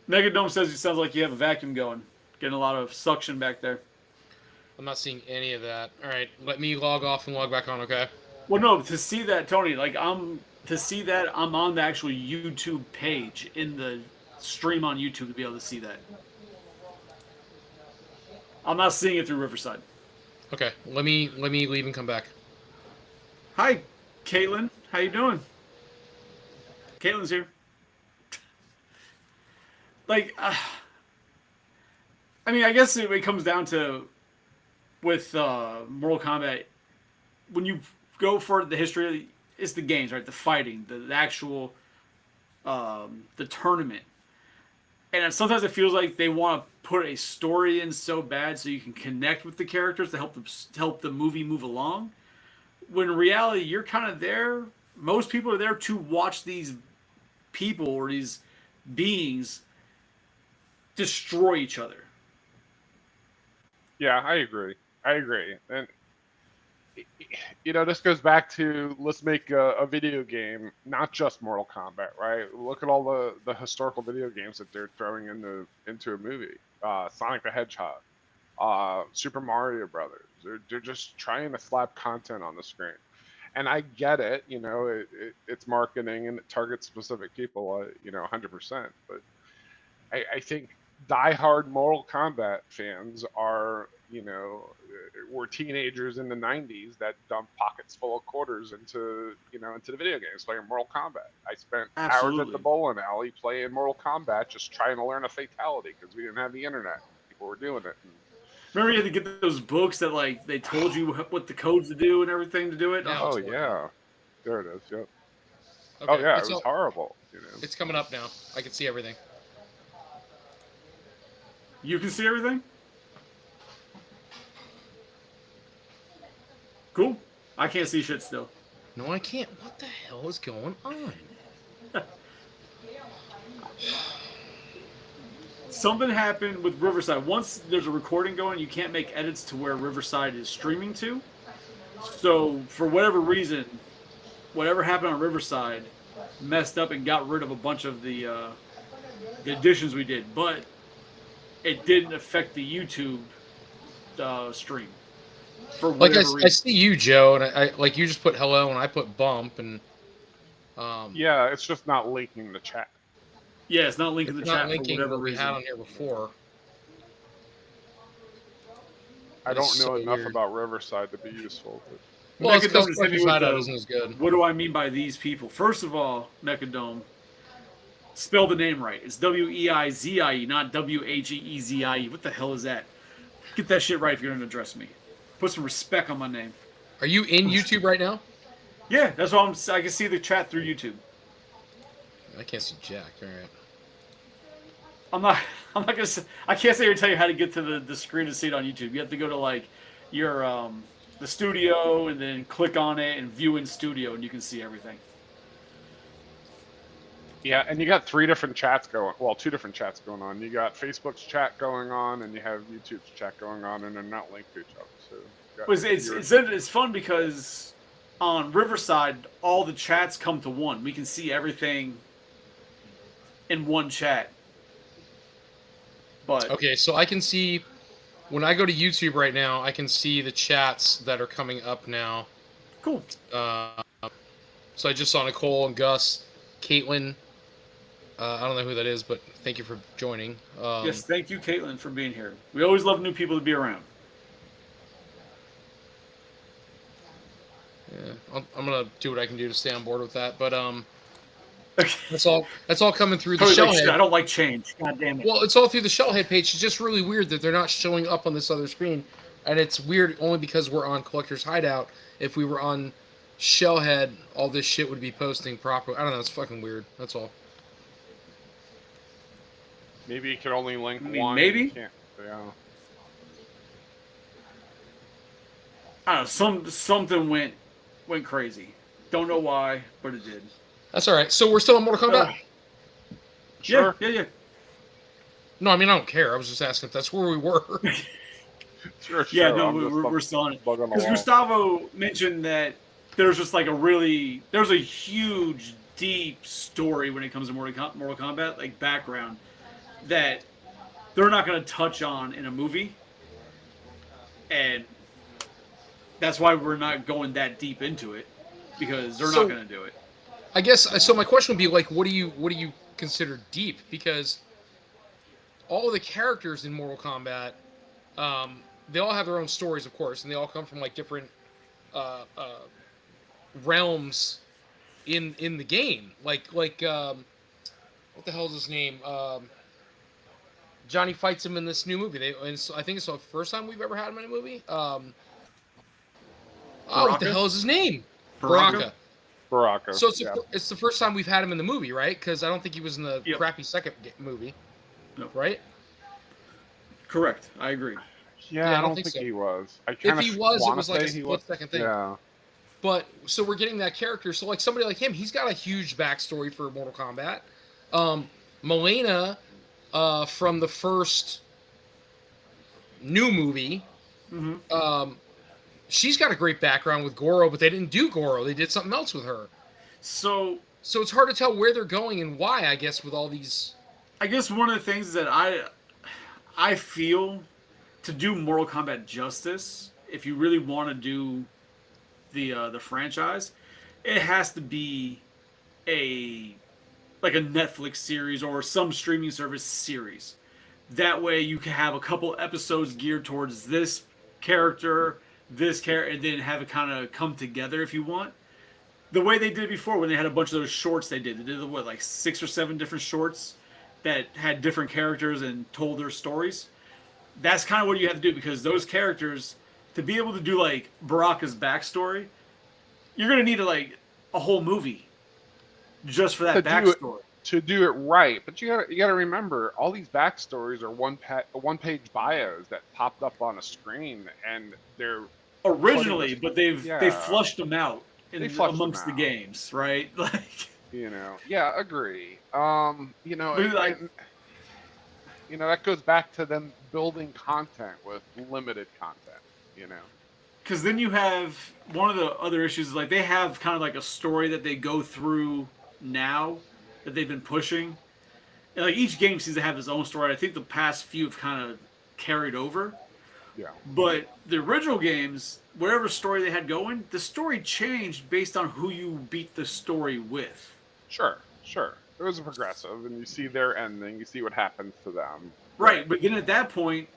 Megadome says it sounds like you have a vacuum going. Getting a lot of suction back there. I'm not seeing any of that. All right, let me log off and log back on, okay? Well, no, to see that, Tony, like I'm on the actual YouTube page in the stream on YouTube to be able to see that. I'm not seeing it through Riverside. Okay, let me leave and come back. Hi, Caitlin. How you doing? Caitlin's here. Like, I mean, I guess it comes down to with Mortal Kombat. When you go for the history, it's the games, right? The fighting, the actual, the tournament. And sometimes it feels like they want to put a story in so bad so you can connect with the characters to help the movie move along. When in reality, you're kind of there. Most people are there to watch these people or these beings destroy each other. Yeah, I agree. And this goes back to let's make a video game, not just Mortal Kombat, right? Look at all the historical video games that they're throwing into a movie. Sonic the Hedgehog, Super Mario Brothers. They're just trying to slap content on the screen. And I get it, it's marketing and it targets specific people, 100%. But I think diehard Mortal Kombat fans are, were teenagers in the 90s that dumped pockets full of quarters into the video games playing Mortal Kombat. I spent hours at the bowling alley playing Mortal Kombat just trying to learn a fatality because we didn't have the internet. People were doing it. Remember, you had to get those books that like they told you what the codes to do and everything to do it. Now Oh yeah, there it is. Yep. Okay, Oh yeah, it was horrible. It's coming up now. I can see everything. You can see everything? Cool. I can't see shit still. No, I can't. What the hell is going on? Something happened with Riverside. Once there's a recording going, you can't make edits to where Riverside is streaming to. So, for whatever reason, whatever happened on Riverside messed up and got rid of a bunch of the additions we did. But it didn't affect the YouTube stream. For whatever reason. I see you, Joe, and I like you just put hello and I put bump and yeah, it's just not linking the chat. Yeah, it's not linking the chat not linking for whatever what we reason. had on here before. I don't know enough about Riverside to be useful. But... Well, it's because Mechadome Collector's Hideout isn't as good. What do I mean by these people? First of all, Mechadome, spell the name right. It's W-E-I-Z-I-E, not W-A-G-E-Z-I-E. What the hell is that? Get that shit right if you're going to address me. Put some respect on my name. Are you in YouTube right now? Yeah, that's why I can see the chat through YouTube. I can't see Jack. All right. I'm not gonna. I can't sit here and tell you how to get to the screen to see it on YouTube. You have to go to like your the studio and then click on it and view in studio, and you can see everything. Yeah, and you got two different chats going on. You got Facebook's chat going on, and you have YouTube's chat going on, and they're not linked to each other. So it's fun because on Riverside, all the chats come to one. We can see everything in one chat. But okay, so I can see when I go to YouTube right now, I can see the chats that are coming up now. Cool. So I just saw Nicole and Gus, Caitlin. I don't know who that is, but thank you for joining. Yes, thank you, Caitlin, for being here. We always love new people to be around. Yeah, I'm gonna do what I can do to stay on board with that, but Okay. That's all coming through the Shellhead. Shellhead. I don't like change. God damn it. Well, it's all through the Shellhead page. It's just really weird that they're not showing up on this other screen, and it's weird only because we're on Collector's Hideout. If we were on Shellhead, all this shit would be posting properly. I don't know. It's fucking weird. That's all. maybe you could only link I mean, one. maybe? Yeah. I don't know, something went crazy. Don't know why, but it did. That's all right. So we're still in Mortal Kombat. Sure. Yeah. No, I mean I don't care. I was just asking if that's where we were. Sure. Yeah, no, I'm just we're still on it. bug on the Because wall. Gustavo mentioned that there's just like there's a huge, deep story when it comes to Mortal Kombat, like background, that they're not going to touch on in a movie. And that's why we're not going that deep into it, because they're So- not going to do it. I guess so. My question would be like, what do you consider deep? Because all of the characters in Mortal Kombat, they all have their own stories, of course, and they all come from like different realms in the game. Like what the hell is his name? Johnny fights him in this new movie. I think it's the first time we've ever had him in a movie. What the Baraka? hell is his name? Baraka? Baraka. So yeah. it's the first time we've had him in the movie, right? Because I don't think he was in the Yep. crappy second movie. No. Right? Correct. I agree. Yeah, I don't think so. he was. I If kind he of was, it wanna was like a say he split was. second thing. Yeah. But so we're getting that character. So like somebody like him, he's got a huge backstory for Mortal Kombat. Milena, from the first new movie, Mm-hmm. she's got a great background with Goro, but they didn't do Goro. They did something else with her. So So it's hard to tell where they're going and why, I guess, with all these. I guess one of the things that I feel, to do Mortal Kombat justice, if you really want to do the franchise, it has to be like a Netflix series or some streaming service series. That way you can have a couple episodes geared towards this character, and then have it kind of come together if you want. The way they did it before, when they had a bunch of those shorts they did what, like 6 or 7 different shorts that had different characters and told their stories. That's kind of what you have to do, because those characters, to be able to do like Baraka's backstory, you're gonna need a whole movie just for that To do it- backstory. To do it right, but you gotta remember, all these backstories are one-page bios that popped up on a screen, and they're Originally, but they Yeah. flushed them out They flushed them amongst the out. games, right? Like, yeah, agree. But, like- That goes back to them building content with limited content. because then you have one of the other issues is like they have kind of like a story that they go through now that they've been pushing, and like each game seems to have its own story. I think the past few have kind of carried over, Yeah. but the original games, whatever story they had going, the story changed based on who you beat the story with. Sure. It was progressive, and you see their ending, you see what happens to them. Right, but then at that point,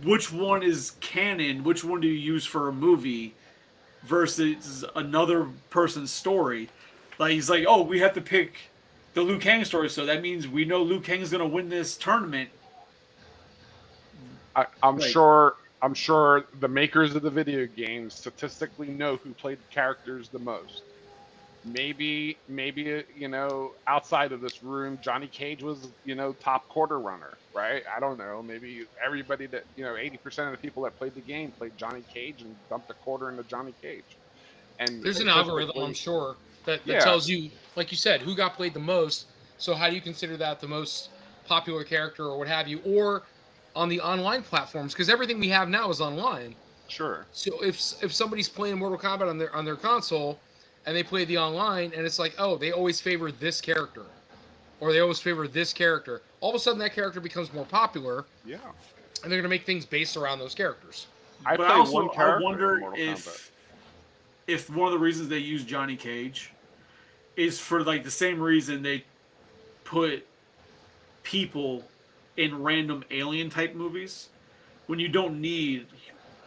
which one is canon? Which one do you use for a movie versus another person's story? Like, he's like, oh, we have to pick the Liu Kang story, so that means we know Liu Kang's going to win this tournament. I'm Right. sure the makers of the video games statistically know who played the characters the most. Maybe outside of this room, Johnny Cage was top quarter runner, right? I don't know. Maybe everybody that 80% of the people that played the game played Johnny Cage and dumped a quarter into Johnny Cage. And There's an algorithm, I'm sure, that Yeah. tells you, like you said, who got played the most. So how do you consider that the most popular character or what have you? Or on the online platforms, because everything we have now is online. Sure. So if somebody's playing Mortal Kombat on their console, and they play the online, and it's like, oh, they always favor this character, or they always favor this character. All of a sudden, that character becomes more popular, Yeah. and they're gonna make things based around those characters. I But played also, one character I wonder in Mortal Kombat. if one of the reasons they use Johnny Cage is for like the same reason they put people in random alien type movies when you don't need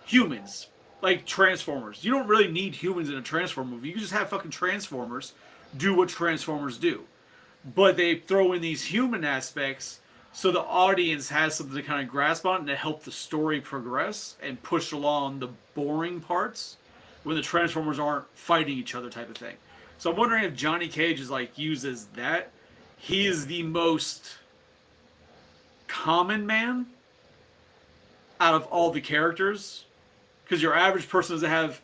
humans, like Transformers. You don't really need humans in a Transformer movie. You can just have fucking Transformers do what Transformers do. But they throw in these human aspects so the audience has something to kind of grasp on and to help the story progress and push along the boring parts when the Transformers aren't fighting each other type of thing. So I'm wondering if Johnny Cage is like used as that. He is the most common man out of all the characters, because your average person doesn't have,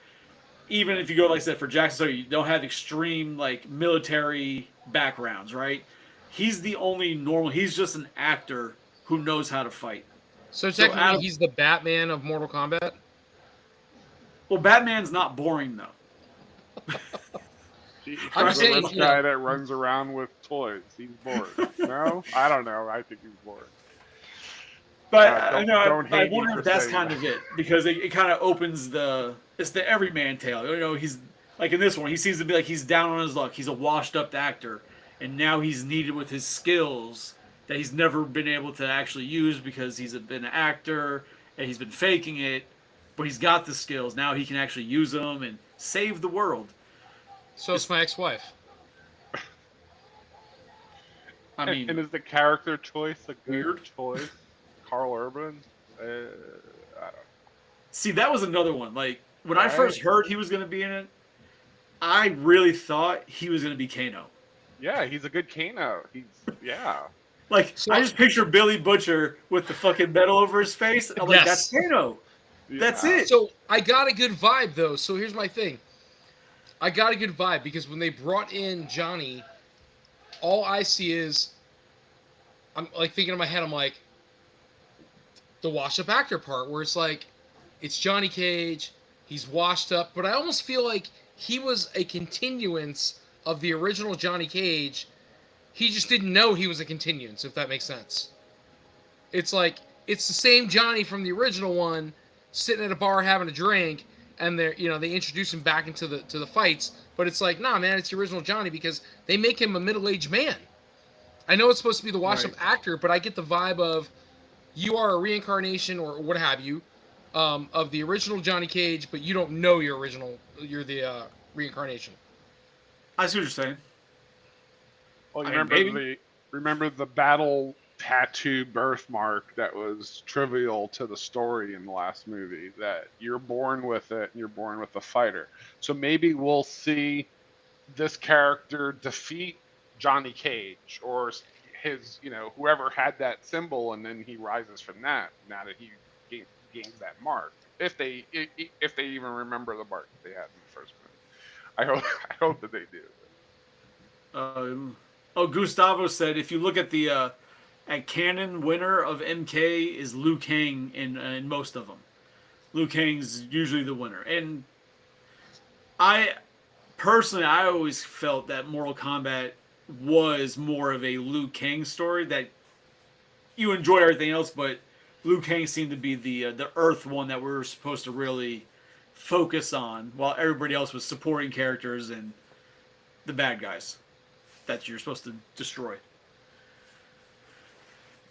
even if you go like I said for Jackson, so you don't have extreme like military backgrounds, right? He's the only normal. He's just an actor who knows how to fight. So So technically, he's the Batman of Mortal Kombat. Well, Batman's not boring though. I'm He's saying, the you know- guy that runs around with toys. He's bored. No, I don't know. I think he's bored. But don't I hate me wonder for if that's saying kind that. of it, because it kind of opens it's the everyman tale. You know, he's like in this one, he seems to be like he's down on his luck. He's a washed up actor, and now he's needed with his skills that he's never been able to actually use because he's been an actor and he's been faking it, but he's got the skills. Now he can actually use them and save the world. So it's my ex-wife. I mean, and is the character choice a good Weird. choice? Carl Urban? I don't see, that was another one. Like when I Right. first heard he was going to be in it, I really thought he was going to be Kano. Yeah, he's a good Kano. Yeah. Like, So- I just picture Billy Butcher with the fucking medal over his face. I'm like, Yes. that's Kano. That's Yeah. it. So I got a good vibe though. So here's my thing. I got a good vibe because when they brought in Johnny, all I see is I'm like thinking in my head, I'm like the washed up actor part where it's like it's Johnny Cage, he's washed up, but I almost feel like he was a continuance of the original Johnny Cage. He just didn't know he was a continuance, if that makes sense. It's like it's the same Johnny from the original one sitting at a bar having a drink, and they introduce him back into the fights, but it's like, nah, man, it's the original Johnny because they make him a middle-aged man. I know it's supposed to be the washed-up actor, but I get the vibe of you are a reincarnation or what have you of the original Johnny Cage, but you don't know you're the reincarnation. I see what you're saying. Well, you I mean, remember the battle tattoo birthmark that was trivial to the story in the last movie, that you're born with it and you're born with a fighter. So maybe we'll see this character defeat Johnny Cage or his, whoever had that symbol, and then he rises from that now that he gains that mark. If they even remember the mark that they had in the first movie. I hope that they do. Gustavo said if you look at the at canon, winner of MK is Liu Kang in most of them. Liu Kang's usually the winner, and I always felt that Mortal Kombat was more of a Liu Kang story, that you enjoy everything else, but Liu Kang seemed to be the Earth one that we were supposed to really focus on, while everybody else was supporting characters and the bad guys that you're supposed to destroy.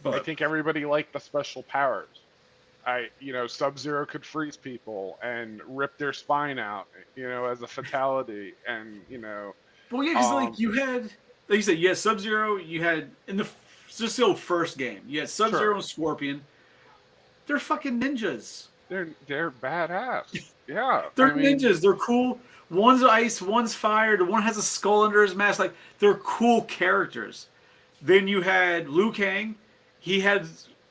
But I think everybody liked the special powers. Sub-Zero could freeze people and rip their spine out, as a fatality, and well, yeah, because like you had, like you said, you had Sub-Zero. You had in just the old first game, you had Sub-Zero Sure. and Scorpion. They're fucking ninjas. They're badass. Yeah, They're ninjas. They're cool. One's ice, one's fire. The one has a skull under his mask. Like, they're cool characters. Then you had Liu Kang. He had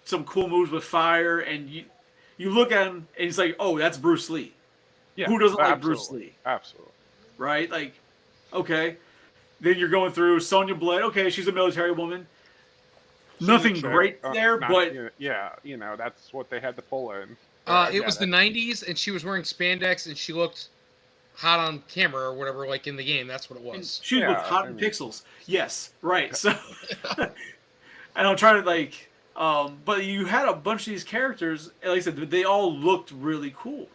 some cool moves with fire, and you look at him and he's like, oh, that's Bruce Lee. Yeah, Who doesn't like absolutely. Bruce Lee? Absolutely. Right? Like, okay. Then you're going through Sonya Blade. Okay, she's a military woman. Nothing She's a chick. great there, but that's what they had to pull in. It was the 90s, and she was wearing spandex, and she looked hot on camera or whatever, like in the game. That's what it was. she Yeah, looked hot I in mean- pixels. Yes, right. So, and I'm trying to but you had a bunch of these characters. Like I said, they all looked really cool,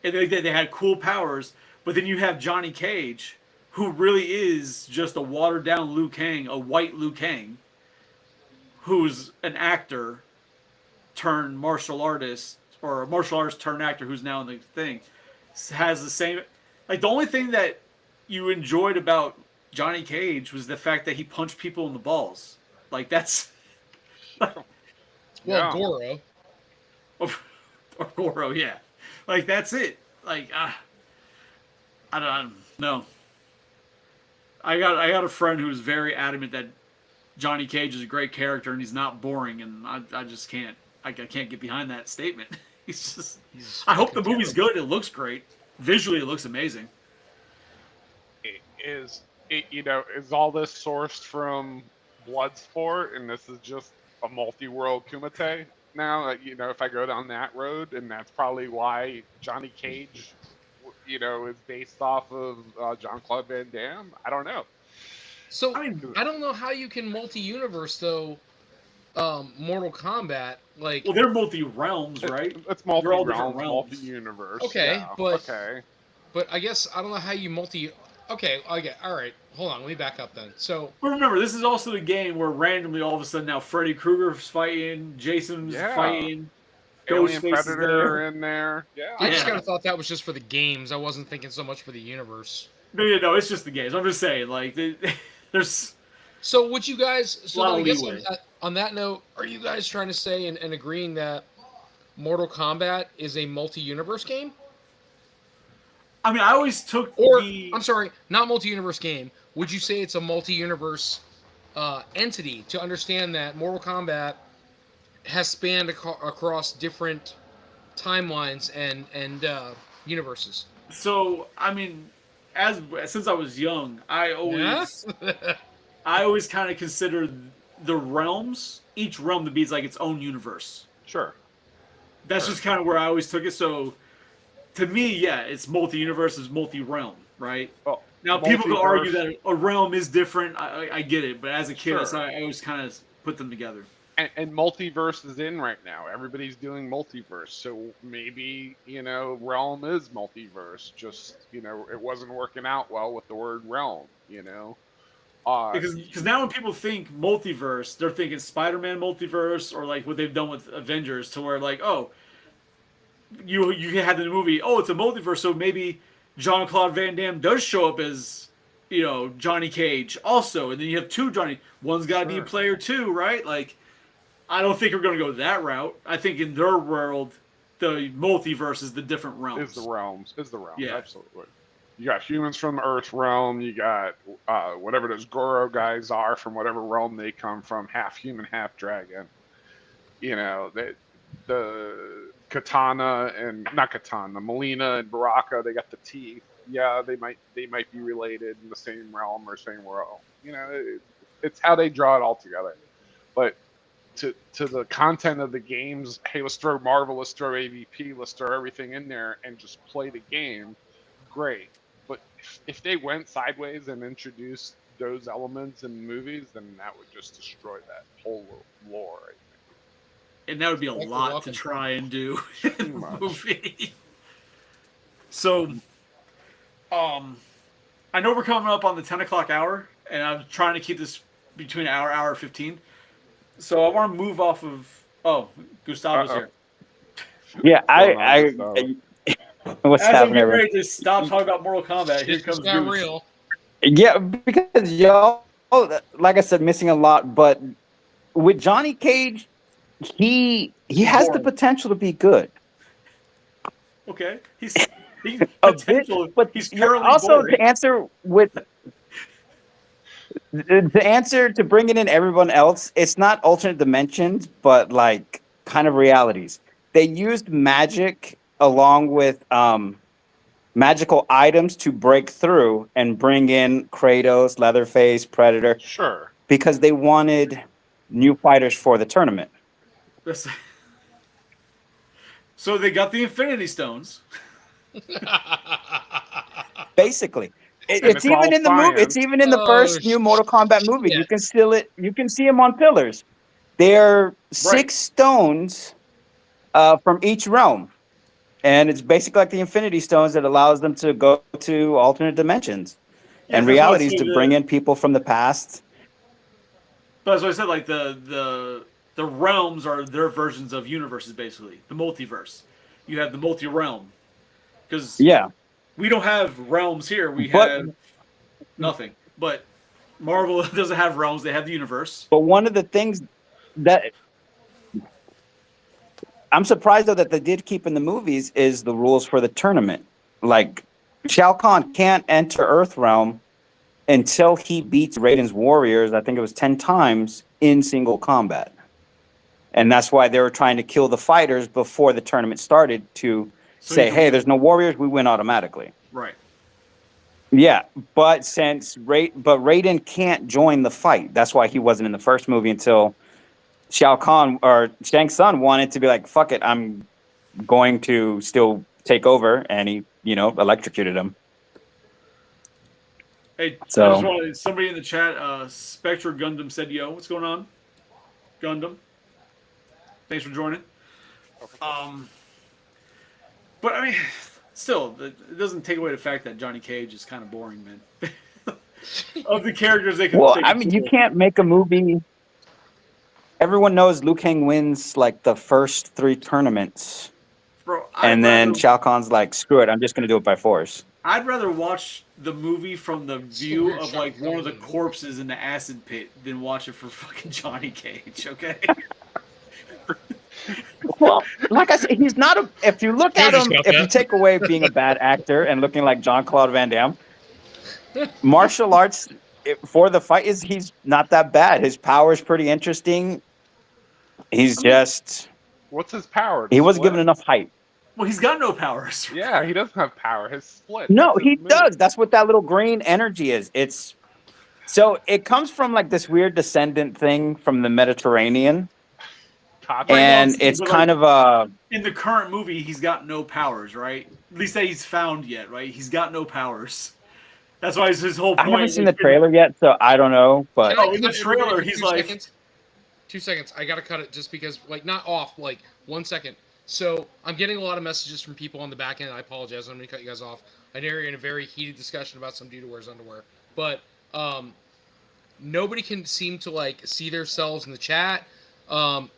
and they had cool powers. But then you have Johnny Cage, who really is just a watered down Liu Kang, a white Liu Kang, who's an actor turned martial artist, or a martial artist turned actor who's now in the thing, has the same. Like, the only thing that you enjoyed about Johnny Cage was the fact that he punched people in the balls. Like, that's. Well, Yeah. Goro. Or Goro, yeah. Like, that's it. Like, I don't know. I got a friend who's very adamant that Johnny Cage is a great character and he's not boring, and I just can't. I can't get behind that statement. He's just. He's I hope the fucking movie's terrible. good. It looks great. Visually, it looks amazing. Is all this sourced from Bloodsport, and this is just a multi-world Kumite now? If I go down that road, and that's probably why Johnny Cage, is based off of Jean-Claude Van Damme. I don't know. So I mean, I don't know how you can multi-universe though. Mortal Kombat, like well, they're multi realms, right? It's They're all different multi-realm, realms. multi-universe. Okay, yeah, but- okay. but I guess I don't know how you multi. Okay, all right. Hold on, let me back up then. So But remember, this is also the game where randomly, all of a sudden, now Freddy Krueger's fighting, Jason's Yeah. fighting, Alien Ghostface is Predator there. in there. I just Yeah. kind of thought that was just for the games. I wasn't thinking so much for the universe. No, it's just the games. I'm just saying, like, there's. So would you guys? So Lot I of guess leeway. on that note, are you guys trying to say and agreeing that Mortal Kombat is a multi-universe game? I mean, I always took Or the. I'm sorry, not multi-universe game. Would you say it's a multi-universe entity to understand that Mortal Kombat has spanned across different timelines and universes? So, I mean, since I was young, I always Yeah? I always kind of consider the realms, each realm to be like its own universe. Sure. That's just kind of where I always took it. So, to me, yeah, it's multi-universe, is multi-realm, right? Well, Now, people could argue multiverse- that a realm is different. I get it, but as a kid, Sure. I always kind of put them together. And multiverse is in right now. Everybody's doing multiverse, so maybe realm is multiverse. Just it wasn't working out well with the word realm. Because now when people think multiverse, they're thinking Spider-Man multiverse or like what they've done with Avengers, to where like, oh, you had the movie, oh, it's a multiverse, so maybe Jean-Claude Van Damme does show up as Johnny Cage also, and then you have two Johnny. One's got to be a Sure. player too, right? Like, I don't think we're going to go that route. I think in their world, the multiverse is the different realms. is the realms. Yeah. Absolutely. You got humans from the Earth realm. You got whatever those Goro guys are from whatever realm they come from, half human, half dragon. The Katana and not Katana, Melina and Baraka. They got the teeth. Yeah, they might be related in the same realm or same world. It's how they draw it all together. But to the content of the games, hey, let's throw Marvel, let's throw AVP, let's throw everything in there and just play the game. Great. But if they went sideways and introduced those elements in movies, then that would just destroy that whole lore. I think. And that would be a Thank you, lot to welcome. try and do Too in the much. movie. So, I know we're coming up on the 10 o'clock hour, and I'm trying to keep this between an hour 15. So I want to move off of. Oh, Gustavo's Uh-oh. here. Yeah, Going on, what's As I'm happening? getting everyone? ready to stop talking about Mortal Kombat, here Shit comes just got Goose. real. Yeah, because y'all, like I said, missing a lot. But with Johnny Cage, he has the Boring. potential to be good. Okay, he's A potential, bit, but he's you're currently also boring. to answer with the answer to bringing in everyone else. It's not alternate dimensions, but like kind of realities. They used magic along with magical items to break through and bring in Kratos, Leatherface, Predator, Sure. because they wanted new fighters for the tournament. That's- So they got the Infinity Stones. Basically, And it's it's even all in the movie. It's science. even in the Oh, first new Mortal Kombat movie. shit. You can still it. You can see them on pillars. They're 6 stones from each realm, and it's basically like the Infinity Stones that allows them to go to alternate dimensions Yeah, and that's why I realities said to bring in people from the past. But as I said, like the realms are their versions of universes, basically the multiverse. You have the multi-realm because Yeah, we don't have realms here. We But- have nothing. But Marvel doesn't have realms; they have the universe. but one of the things that I'm surprised though that they did keep in the movies is the rules for the tournament. Like Shao Kahn can't enter Earthrealm until he beats Raiden's warriors. I think it was 10 times in single combat. and that's why they were trying to kill the fighters before the tournament started to So say, you can "Hey, win. there's no warriors, we win automatically." Right. Yeah, but Raiden can't join the fight. That's why he wasn't in the first movie until Shao Kahn or Shang Tsung wanted to be like, "Fuck it, I'm going to still take over," and he, electrocuted him. Hey, So- I just wanted somebody in the chat. Spectre Gundam said, "Yo, what's going on, Gundam? Thanks for joining." But I mean, still, it doesn't take away the fact that Johnny Cage is kind of boring, man. Of the characters they can. Well, they I can mean, you pull. can't make a movie. Everyone knows Liu Kang wins like the first 3 tournaments, Bro, and then Shao Kahn's like, "Screw it, I'm just gonna do it by force." I'd rather watch the movie from the view weird of Shao like one of the Kahn. corpses in the acid pit than watch it for fucking Johnny Cage. Okay. Well, like I said, he's not a. If you look at Notice him, about if you that. take away being a bad actor and looking like Jean-Claude Van Damme, martial arts for the fight he's not that bad. His power is pretty interesting. He's just What's his power? he wasn't Split? given enough hype. Well, he's got no powers. Yeah, he doesn't have power. His split. No, That's his he move. does. That's what that little green energy is. So it comes from like this weird descendant thing from the Mediterranean, Copy. and see, it's but, kind like, of a. In the current movie, he's got no powers, right? At least that he's found yet, right? He's got no powers. That's why it's his whole I point. haven't seen the trailer yet, so I don't know. But Oh, in the Cut trailer, everybody for he's 2 like- seconds. 2 seconds. I gotta cut it just because, like, not off. Like 1 second. So I'm getting a lot of messages from people on the back end. I apologize. I'm gonna cut you guys off. I know you're in a very heated discussion about some dude who wears underwear, but nobody can seem to like see themselves in the chat.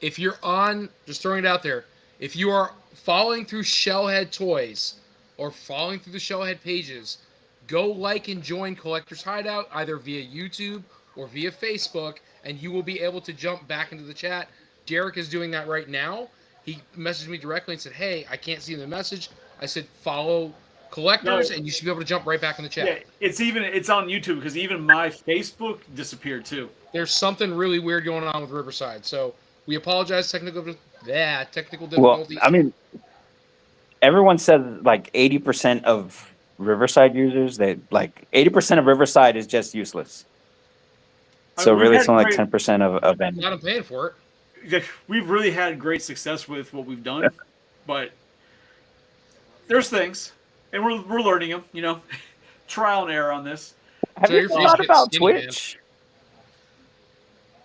If you're on, just throwing it out there, if you are following through Shellhead Toys or following through the Shellhead pages, go like and join Collector's Hideout either via YouTube or via Facebook, and you will be able to jump back into the chat. Derek is doing that right now. He messaged me directly and said, "Hey, I can't see the message." I said, "Follow Collectors," No. and you should be able to jump right back in the chat. Yeah, it's on YouTube because even my Facebook disappeared too. There's something really weird going on with Riverside, so we apologize. Technical well, difficulties. I mean, everyone says like 80% of Riverside users, they like 80% of Riverside is just useless. I So mean, we've really, had it's only like great- 10% of any. Not I'm paying for it. We've really had great success with what we've done, but there's things, and we're learning them. You know, trial and error on this. Have So you your face thought gets about skinny, man. Twitch?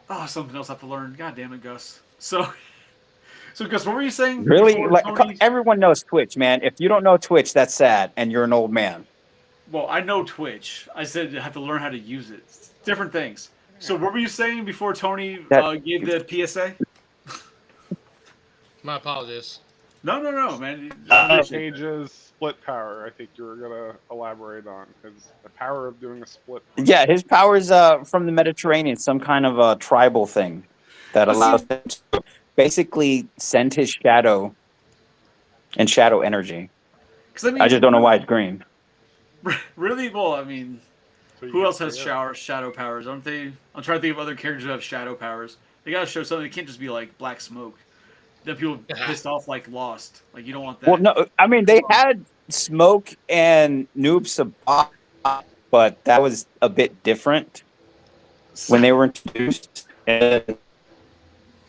Oh, something else I have to learn. God damn it, Gus. So Gus, what were you saying? Really? before Like Tony- everyone knows Twitch, man. If you don't know Twitch, that's sad, and you're an old man. Well, I know Twitch. I said I have to learn how to use it. It's different things. So what were you saying before Tony gave the PSA? My apologies. No, man. Cage's split power. I think you were gonna elaborate on his the power of doing a split. Yeah, his power's from the Mediterranean, some kind of a tribal thing that Let's allows see. him to basically send his shadow and shadow energy. 'Cause, mean, I just don't know why it's green. Really? Well, I mean, So you who can else has see it. shadow powers? Aren't they? I'm trying to think of other characters who have shadow powers. They gotta show something. It can't just be like black smoke. Then people pissed off like Lost. Like you don't want that. Well, no, I mean they had Smoke and Noob Sabat, but that was a bit different when they were introduced. And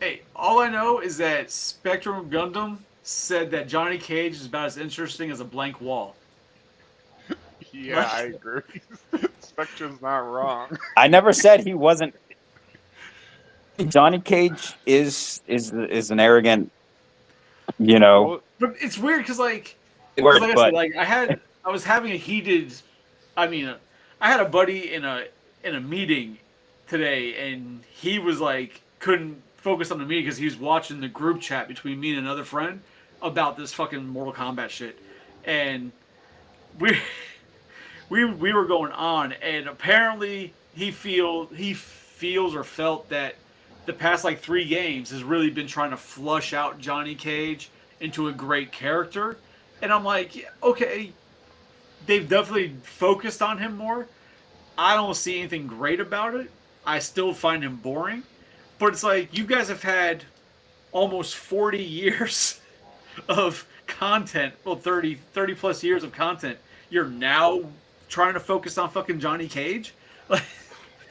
Hey, all I know is that Spectrum Gundam said that Johnny Cage is about as interesting as a blank wall. Yeah, I agree. Spectre's not wrong. I never said he wasn't. Johnny Cage is an arrogant, Well, But it's weird because like word, like I but said, like I was having a heated. I mean, I had a buddy in a meeting today, and he was like couldn't focus on the meeting because he was watching the group chat between me and another friend about this fucking Mortal Kombat shit, and we were going on, and apparently he feels or felt that the past like 3 games has really been trying to flush out Johnny Cage into a great character. And I'm like, yeah, okay, they've definitely focused on him more. I don't see anything great about it. I still find him boring. But it's like, you guys have had almost 40 years of content, well 30 plus years of content, you're now trying to focus on fucking Johnny Cage?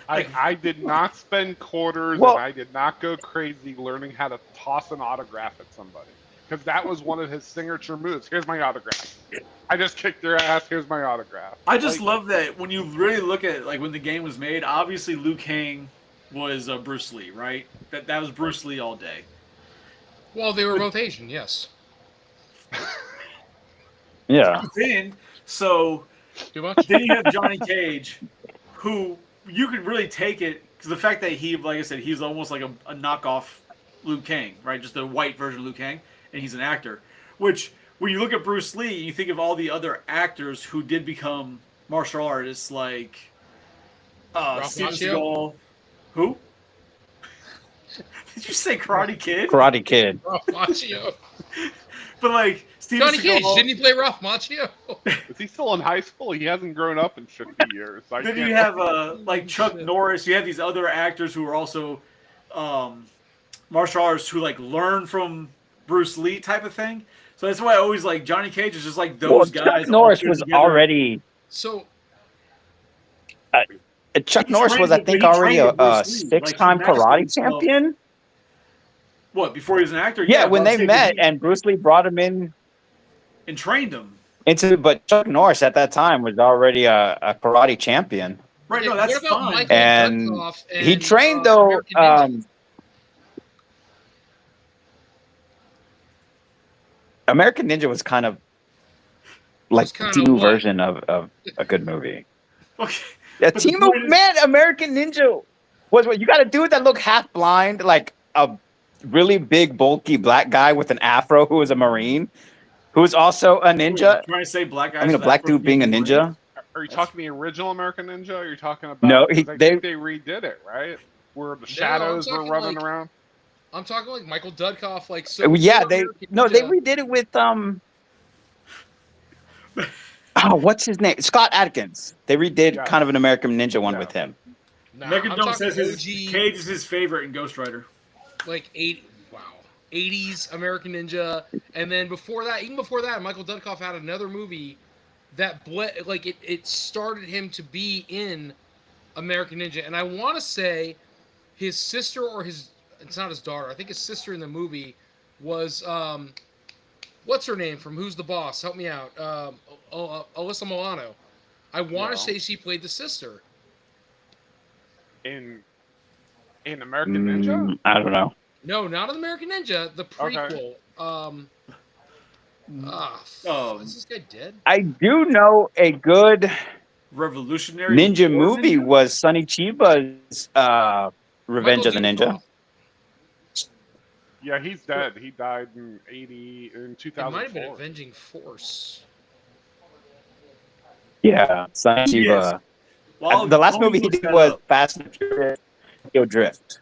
I did not spend quarters Well- and I did not go crazy learning how to toss an autograph at somebody. Because that was one of his signature moves. Here's my autograph. I just kicked your ass. Here's my autograph. I just love that when you really look at like when the game was made, obviously Liu Kang was Bruce Lee, right? That was Bruce Lee all day. Well, they were both Asian, yes. Yeah. Then Too much? then you have Johnny Cage, who you could really take it because the fact that he, like I said, he's almost like a knockoff Liu Kang, right? Just a white version of Liu Kang, and he's an actor. Which, when you look at Bruce Lee, you think of all the other actors who did become martial artists, like Steven Macchio? Seagal. Who? Did you say Karate Kid? Karate Kid. Ralph Macchio. But like Steven Johnny Cage, Seagal. didn't he play Ralph Macchio? Is he still in high school? He hasn't grown up in 50 years. So Then you have like Chuck Norris. You have these other actors who are also martial artists who like learn from Bruce Lee type of thing. So that's why I always like Johnny Cage is just like those Well, guys. Chuck Norris all was together. already. So, Chuck He Norris was, I trained- think, he already trained a with Bruce Lee. six-time Like, he mastered karate himself. champion. What, before he was an actor? Yeah, when but I'm they saying met he- and Bruce Lee brought him in and trained him. but Chuck Norris at that time was already a karate champion. Right, okay, no, that's what about fine. Michael And Dudkoff he trained though. American Ninja? American Ninja was kind of like Was kind the of Timu what? version of a good movie. Okay. Yeah, But the Timu, point is- man, American Ninja was what you got a dude that looked half blind, like a really big, bulky black guy with an afro who was a Marine, who was also a ninja. Trying to say black guys. I mean, a for black that dude being a Marine? ninja. Are you talking the original American Ninja? Or are you talking about? No, 'cause I they- think they redid it, right? Where the shadows were talking running like- around. I'm talking like Michael Dudkoff, like so. Yeah, so they American no, they Ninja. redid it with oh, what's his name? Scott Adkins. They redid Yeah. kind of an American Ninja one Yeah. with him. Nah, Megan I'm Jones talking says his OG, Cage is his favorite in Ghost Rider. like 80s American Ninja, and then before that, even before that, Michael Dudkoff had another movie that it started him to be in American Ninja, and I want to say his sister or it's not his daughter, I think his sister in the movie was what's her name from Who's the Boss? Help me out. Alyssa Milano. I want to No. say she played the sister. In American Ninja. I don't know. No, not in American Ninja. The Okay. prequel. Oh. Is this guy dead? I do know a good Revolutionary ninja War movie Ninja? was Sonny Chiba's Revenge Michael of the Ninja. Dudkoff. Yeah, he's dead. He died in It might have been 2004. Avenging Force. Yeah, Sonny Yes. Chiba. While The last Tony movie he looks did that was up. Fast and Furious Tokyo Drift.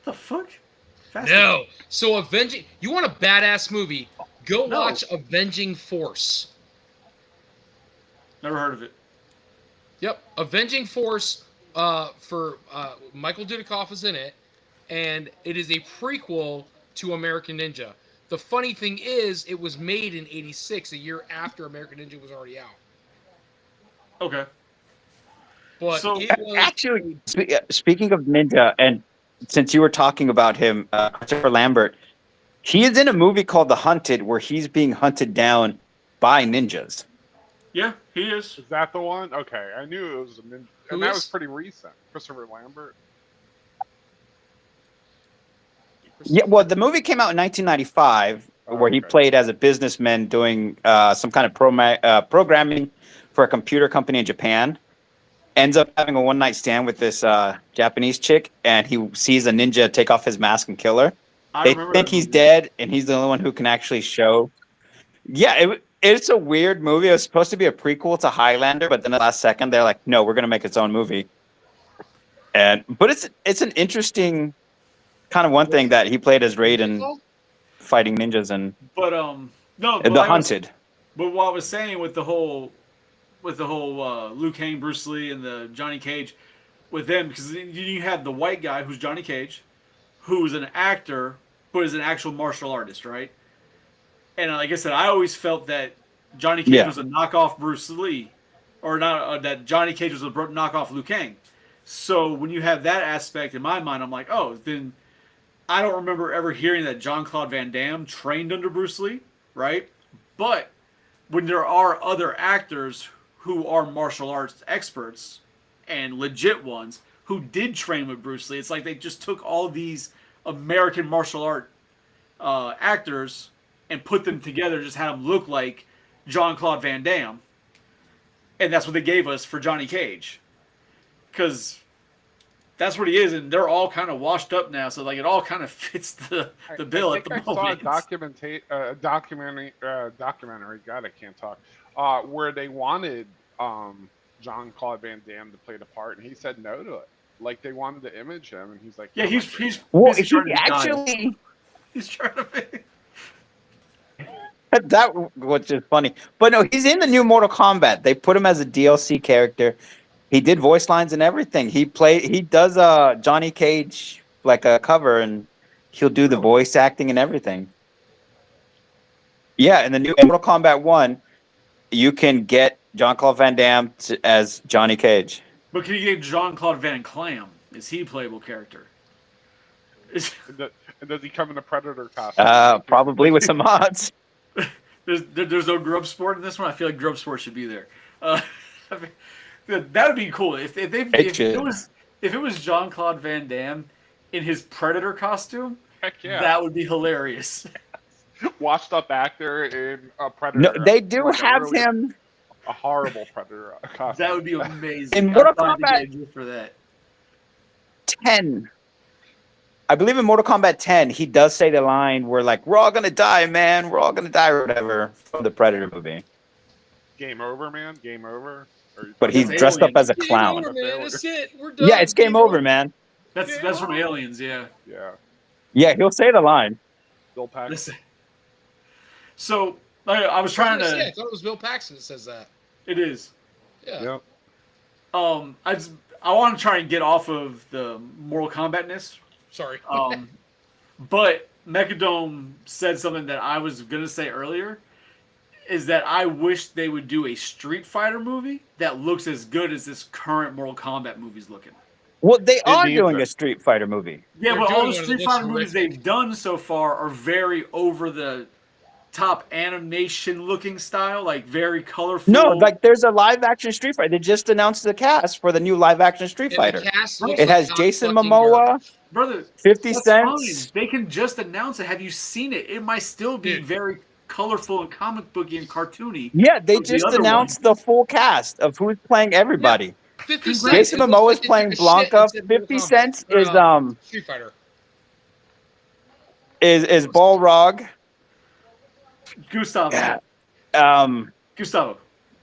What the fuck? Fast No. So Avenging. You want a badass movie? Go No. watch Avenging Force. Never heard of it. Yep, Avenging Force. For Michael Dudikoff is in it, and it is a prequel to American Ninja. The funny thing is, it was made in '86, a year after American Ninja was already out. Okay. But So- it was Actually, speaking of Ninja, and since you were talking about him, Christopher Lambert, he is in a movie called The Hunted where he's being hunted down by ninjas. Yeah, he is. Is that the one? Okay, I knew it was a ninja. Who And that is? was pretty recent. Christopher Lambert. Yeah, well, the movie came out in 1995 where he okay. played as a businessman doing some kind of programming for a computer company in Japan. Ends up having a one-night stand with this Japanese chick, and he sees a ninja take off his mask and kill her. I They remember think that he's movie. dead, and he's the only one who can actually show. Yeah, it's a weird movie. It was supposed to be a prequel to Highlander, but then at the last second, they're like, "No, we're gonna make its own movie." But it's an interesting kind of one thing that he played as Raiden fighting ninjas and But no, but The like I was- Hunted. But what I was saying with the whole Liu Kang, Bruce Lee, and the Johnny Cage, with them, because you have the white guy who's Johnny Cage, who's an actor, but is an actual martial artist, right? And like I said, I always felt that Johnny Cage Yeah. was a knockoff Bruce Lee, or not that Johnny Cage was a knockoff Liu Kang. So when you have that aspect in my mind, I'm like, oh, then I don't remember ever hearing that Jean-Claude Van Damme trained under Bruce Lee, right? But when there are other actors who are martial arts experts and legit ones who did train with Bruce Lee, it's like they just took all these American martial art actors and put them together, just had them look like Jean-Claude Van Damme. And that's what they gave us for Johnny Cage. Because that's what he is, and they're all kind of washed up now, so like it all kind of fits the bill I at the think moment. I saw a documentary. God, I can't talk. Where they wanted Jean-Claude Van Damme to play the part, and he said no to it. Like they wanted to image him, and he's like, Yeah, "I'm he's not doing he's that." Well, he's he trying to be God. actually He's trying to be. that which is funny, but no, he's in the new Mortal Kombat. They put him as a DLC character. He did voice lines and everything. He does Johnny Cage like a cover, and he'll do the voice acting and everything. Yeah, in the new Mortal Kombat 1, you can get Jean-Claude Van Damme as Johnny Cage. But can you get Jean-Claude Van Clam? Is he a playable character? And does he come in a Predator costume? Probably with some mods. There's no Grub Sport in this one. I feel like Grub Sport should be there. I mean, that would be cool if it was Jean-Claude Van Damme in his Predator costume. Heck yeah, That would be hilarious. washed up actor in a Predator. No, they do like have him a horrible Predator costume. That would be amazing. in Mortal I'd probably Kombat get you for that. 10. I believe in Mortal Kombat 10, he does say the line where like, we're all gonna die, man. We're all gonna die or whatever from the Predator movie. Game over, man. Game over. But he's That's dressed up Alien. as a clown. Game over, man. That's it. We're done. Yeah, it's game over, man. That's from Aliens, yeah. Yeah. Yeah, he'll say the line. Bill Paxton. Listen. So I was trying I to. thought it was Bill Paxton that says that. It is. Yeah. Yep. I want to try and get off of the Mortal Kombat-ness. Sorry. But Mechadome said something that I was gonna say earlier, is that I wish they would do a Street Fighter movie that looks as good as this current Mortal Kombat movie's looking. Well, they are needs doing it. a Street Fighter movie. Yeah, They're but all doing the one Street that looks Fighter movies horrific. they've done so far are very over the top animation looking style, like very colorful. No, like there's a live action Street Fighter. They just announced the cast for the new live action Street And Fighter. the cast looks It like has hot Jason fucking Momoa, garbage. brother, 50 that's Cents. fine. They can just announce it. Have you seen it? It might still be Dude. very colorful and comic booky and cartoony. Yeah, they Of the just other announced the full cast of who's playing everybody. 50 Cent. Jason It looks Momoa like is they playing took a shit Blanca. and said Mortal 50 Kombat. Cent Or, is Street Fighter. is Balrog. Gustavo. Um, Gustavo.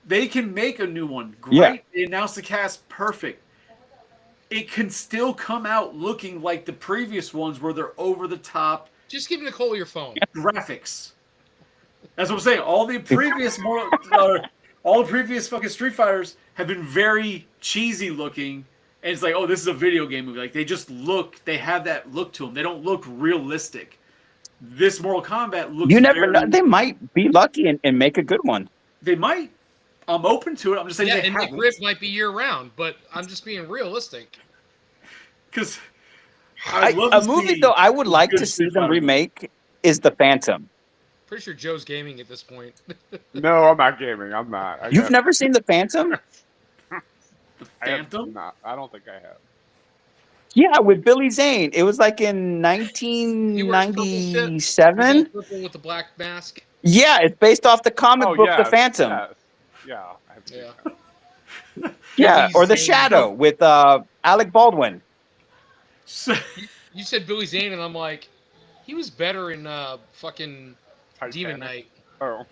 They can make a new one. Great. Yeah. They announced the cast perfect. It can still come out looking like the previous ones where they're over the top Just give Nicole your phone. graphics. That's what I'm saying. All the previous all the previous fucking Street Fighters have been very cheesy looking, and it's like, oh, this is a video game movie. Like they just look, they have that look to them. They don't look realistic. This Mortal Kombat looks. you never very, know. They might be lucky and make a good one. They might. I'm open to it. I'm just saying Yeah, they and the haven't. grip might be year round, but I'm just being realistic. Because A movie though I would like good to see Street them Fighter remake is The Phantom. Pretty sure Joe's gaming at this point. No, I'm not gaming. I'm not. You've never seen The Phantom? Phantom. I don't think I have. Yeah, with Billy Zane. It was like in He wears purple shit. 1997. Purple with the black mask. Yeah, it's based off the comic book The Phantom. Yes. Yeah. I have seen Yeah. that. Yeah, Billy or The Zane. Shadow with Alec Baldwin. So, You said Billy Zane, and I'm like, he was better in fucking Titanic. Demon Knight. Oh,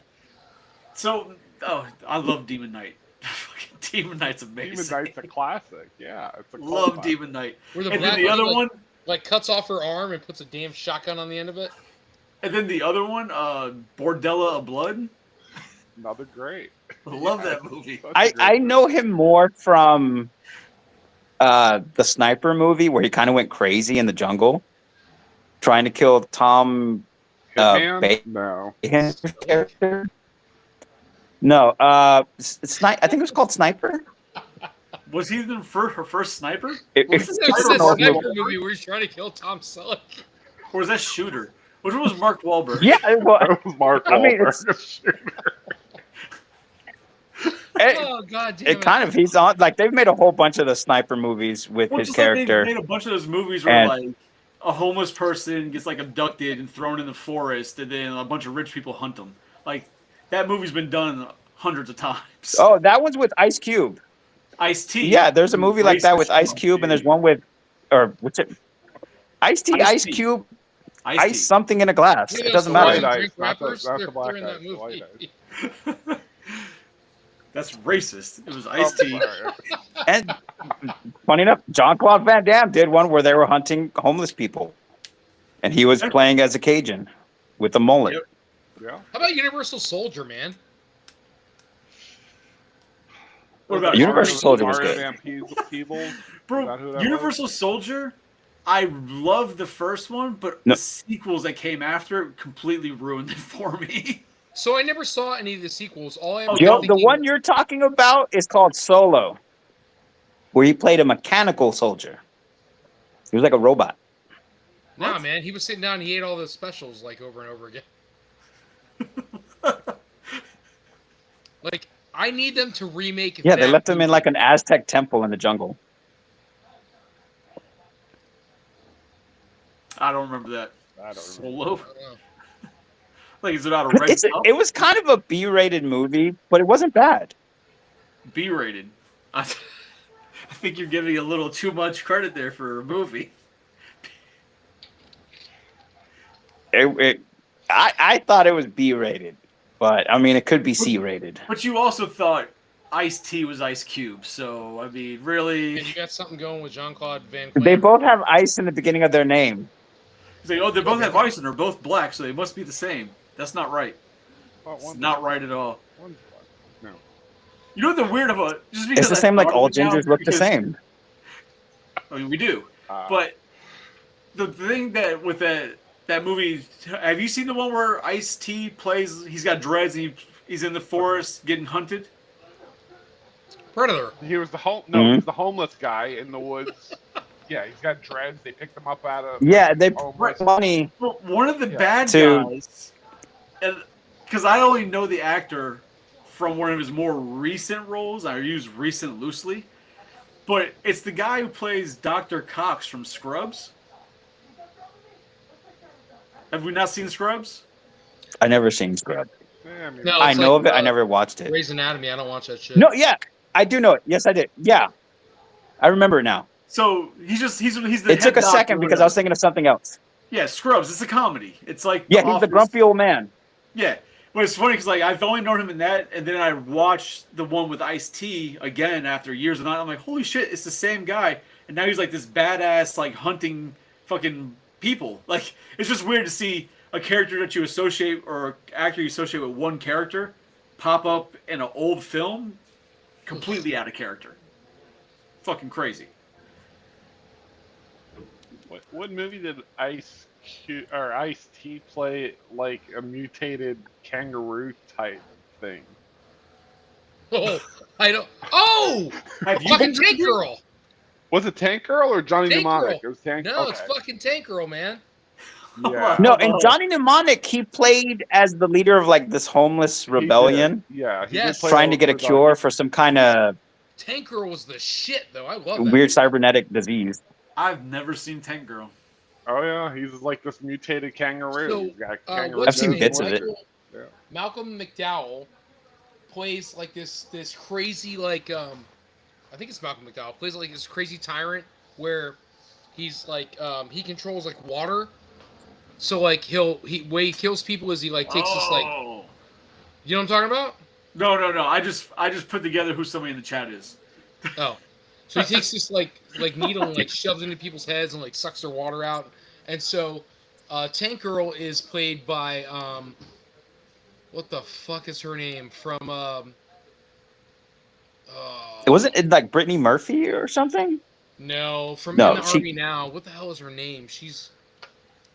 I love Demon Knight. Fucking Demon Knight's amazing. Demon Knight's a classic. Yeah, it's a cult Love classic. Demon Knight. Where the And black then the other lady, one, like cuts off her arm and puts a damn shotgun on the end of it. and then the other one, Bordella of Blood. Another great. I love Yeah, that movie. such a I great know him more from the Sniper movie where he kind of went crazy in the jungle. trying to kill Tom Hitman? No. Bacon's character. No, I think it was called Sniper. Was he her first sniper? It- Was it- it This is Sniper a or Mark sniper Wahlberg? movie where he's trying to kill Tom Selleck. Or was that Shooter? Which one was Mark Wahlberg? Yeah, well, That was Mark I mean, Wahlberg. Oh god damn it! it kind of he's on like they've made a whole bunch of the Sniper movies with Well, his just like character. they made a bunch of those movies where And- like a homeless person gets like abducted and thrown in the forest, and then a bunch of rich people hunt them. Like that movie's been done hundreds of times. Oh, that was with Ice Cube. Ice-T. Yeah, there's a movie like that with Racist Ice Cube, and there's one with, or what's it? Ice-T, Ice Ice-T. Cube, Ice-T. Ice something in a glass. Yeah, It those doesn't Hawaiian matter. White drink Ice, not the- rappers, not the they're black in that Ice, the white movie. That's racist. It was Oh, Ice-T. sorry. And funny enough, Jean-Claude Van Damme did one where they were hunting homeless people, and he was playing as a Cajun with a mullet. Yep. Yeah. How about Universal Soldier, man? What about Universal Soldier was Mario good. Van Peebles? Is that who Bro, that Universal Soldier, I love the first one, but No. the sequels that came after it completely ruined it for me. So I never saw any of the sequels. All I Oh, remember Joe, the thinking- one you're talking about is called Solo, where he played a mechanical soldier. He was like a robot. Nah, man, he was sitting down and he ate all the specials like over and over again. Like, I need them to remake. Yeah, they that left him in movie. like an Aztec temple in the jungle. I don't remember that. I don't remember. Solo? I don't know. Like, is it out of red stuff? It was kind of a B-rated movie, but it wasn't bad. B-rated. I think you're giving a little too much credit there for a movie. I thought it was B-rated, but I mean, it could be C-rated. But you also thought Ice-T was Ice Cube, so, I mean, really... And you got something going with Jean-Claude Van They Damme. both have ice in the beginning of their name. It's like, oh, they both have ice and they're both black, so they must be the same. That's not right. Oh, It's one's not right at all. one's black. No. You know what the weird about just because It's the I same, like thought of all it now, gingers look the because- same. I mean, we do. Uh, But the thing that with that movie, have you seen the one where Ice-T plays? He's got dreads and he's in the forest getting hunted. Predator. he was the Mhm. he's the homeless guy in the woods. Yeah, he's got dreads. They picked him up out of Yeah, they homeless. put money. Well, one of the Yeah. bad To- guys, because I only know the actor from one of his more recent roles. I use recent loosely, but it's the guy who plays Dr. Cox from Scrubs. Have we not seen Scrubs? I never seen Scrub. Yeah, I mean, No. I it's know like, of it. I uh, never watched it. Grey's Anatomy. I don't watch that shit. No, yeah, I do know it. Yes, I did. Yeah, I remember it now. So he's the. It took head a second doctor, because I was thinking of something else. Yeah, Scrubs. It's a comedy. It's like Yeah, The he's the Office. grumpy old man. Yeah, but it's funny because like I've only known him in that, and then I watched the one with Ice-T again after years, and I'm like, holy shit, it's the same guy, and now he's like this badass like hunting fucking people. Like it's just weird to see a character that you associate or an actor you associate with one character pop up in an old film, completely out of character. Fucking crazy. what movie did Ice-T play like a mutated kangaroo type thing? Oh, I don't. Oh, Have you fucking been Tank Girl. Was it Tank Girl or Johnny Tank Mnemonic? Girl. It was Tank. No, okay. it's fucking Tank Girl, man. Yeah. No, and Johnny Mnemonic, he played as the leader of like this homeless He rebellion, did. Yeah. He Yes. did play trying to the get a rebellion. cure for some kind of Tank Girl was the shit, though. I love that. weird cybernetic disease. I've never seen Tank Girl. Oh yeah, he's like this mutated kangaroo. So, He's got kangaroo I've seen his bits of name? it. Yeah. Malcolm McDowell plays like this crazy like I think it's Malcolm McDowell plays like this crazy tyrant where he's like he controls like water. So like way he kills people is he like takes this like Oh. you know what I'm talking about? No. I just put together who somebody in the chat is. Oh. So he takes this like needle and like shoves it into people's heads and like sucks their water out. And so Tank Girl is played by what the fuck is her name from Wasn't it like Brittany Murphy or something? no, from No, In the she- Army Now. What the hell is her name? She's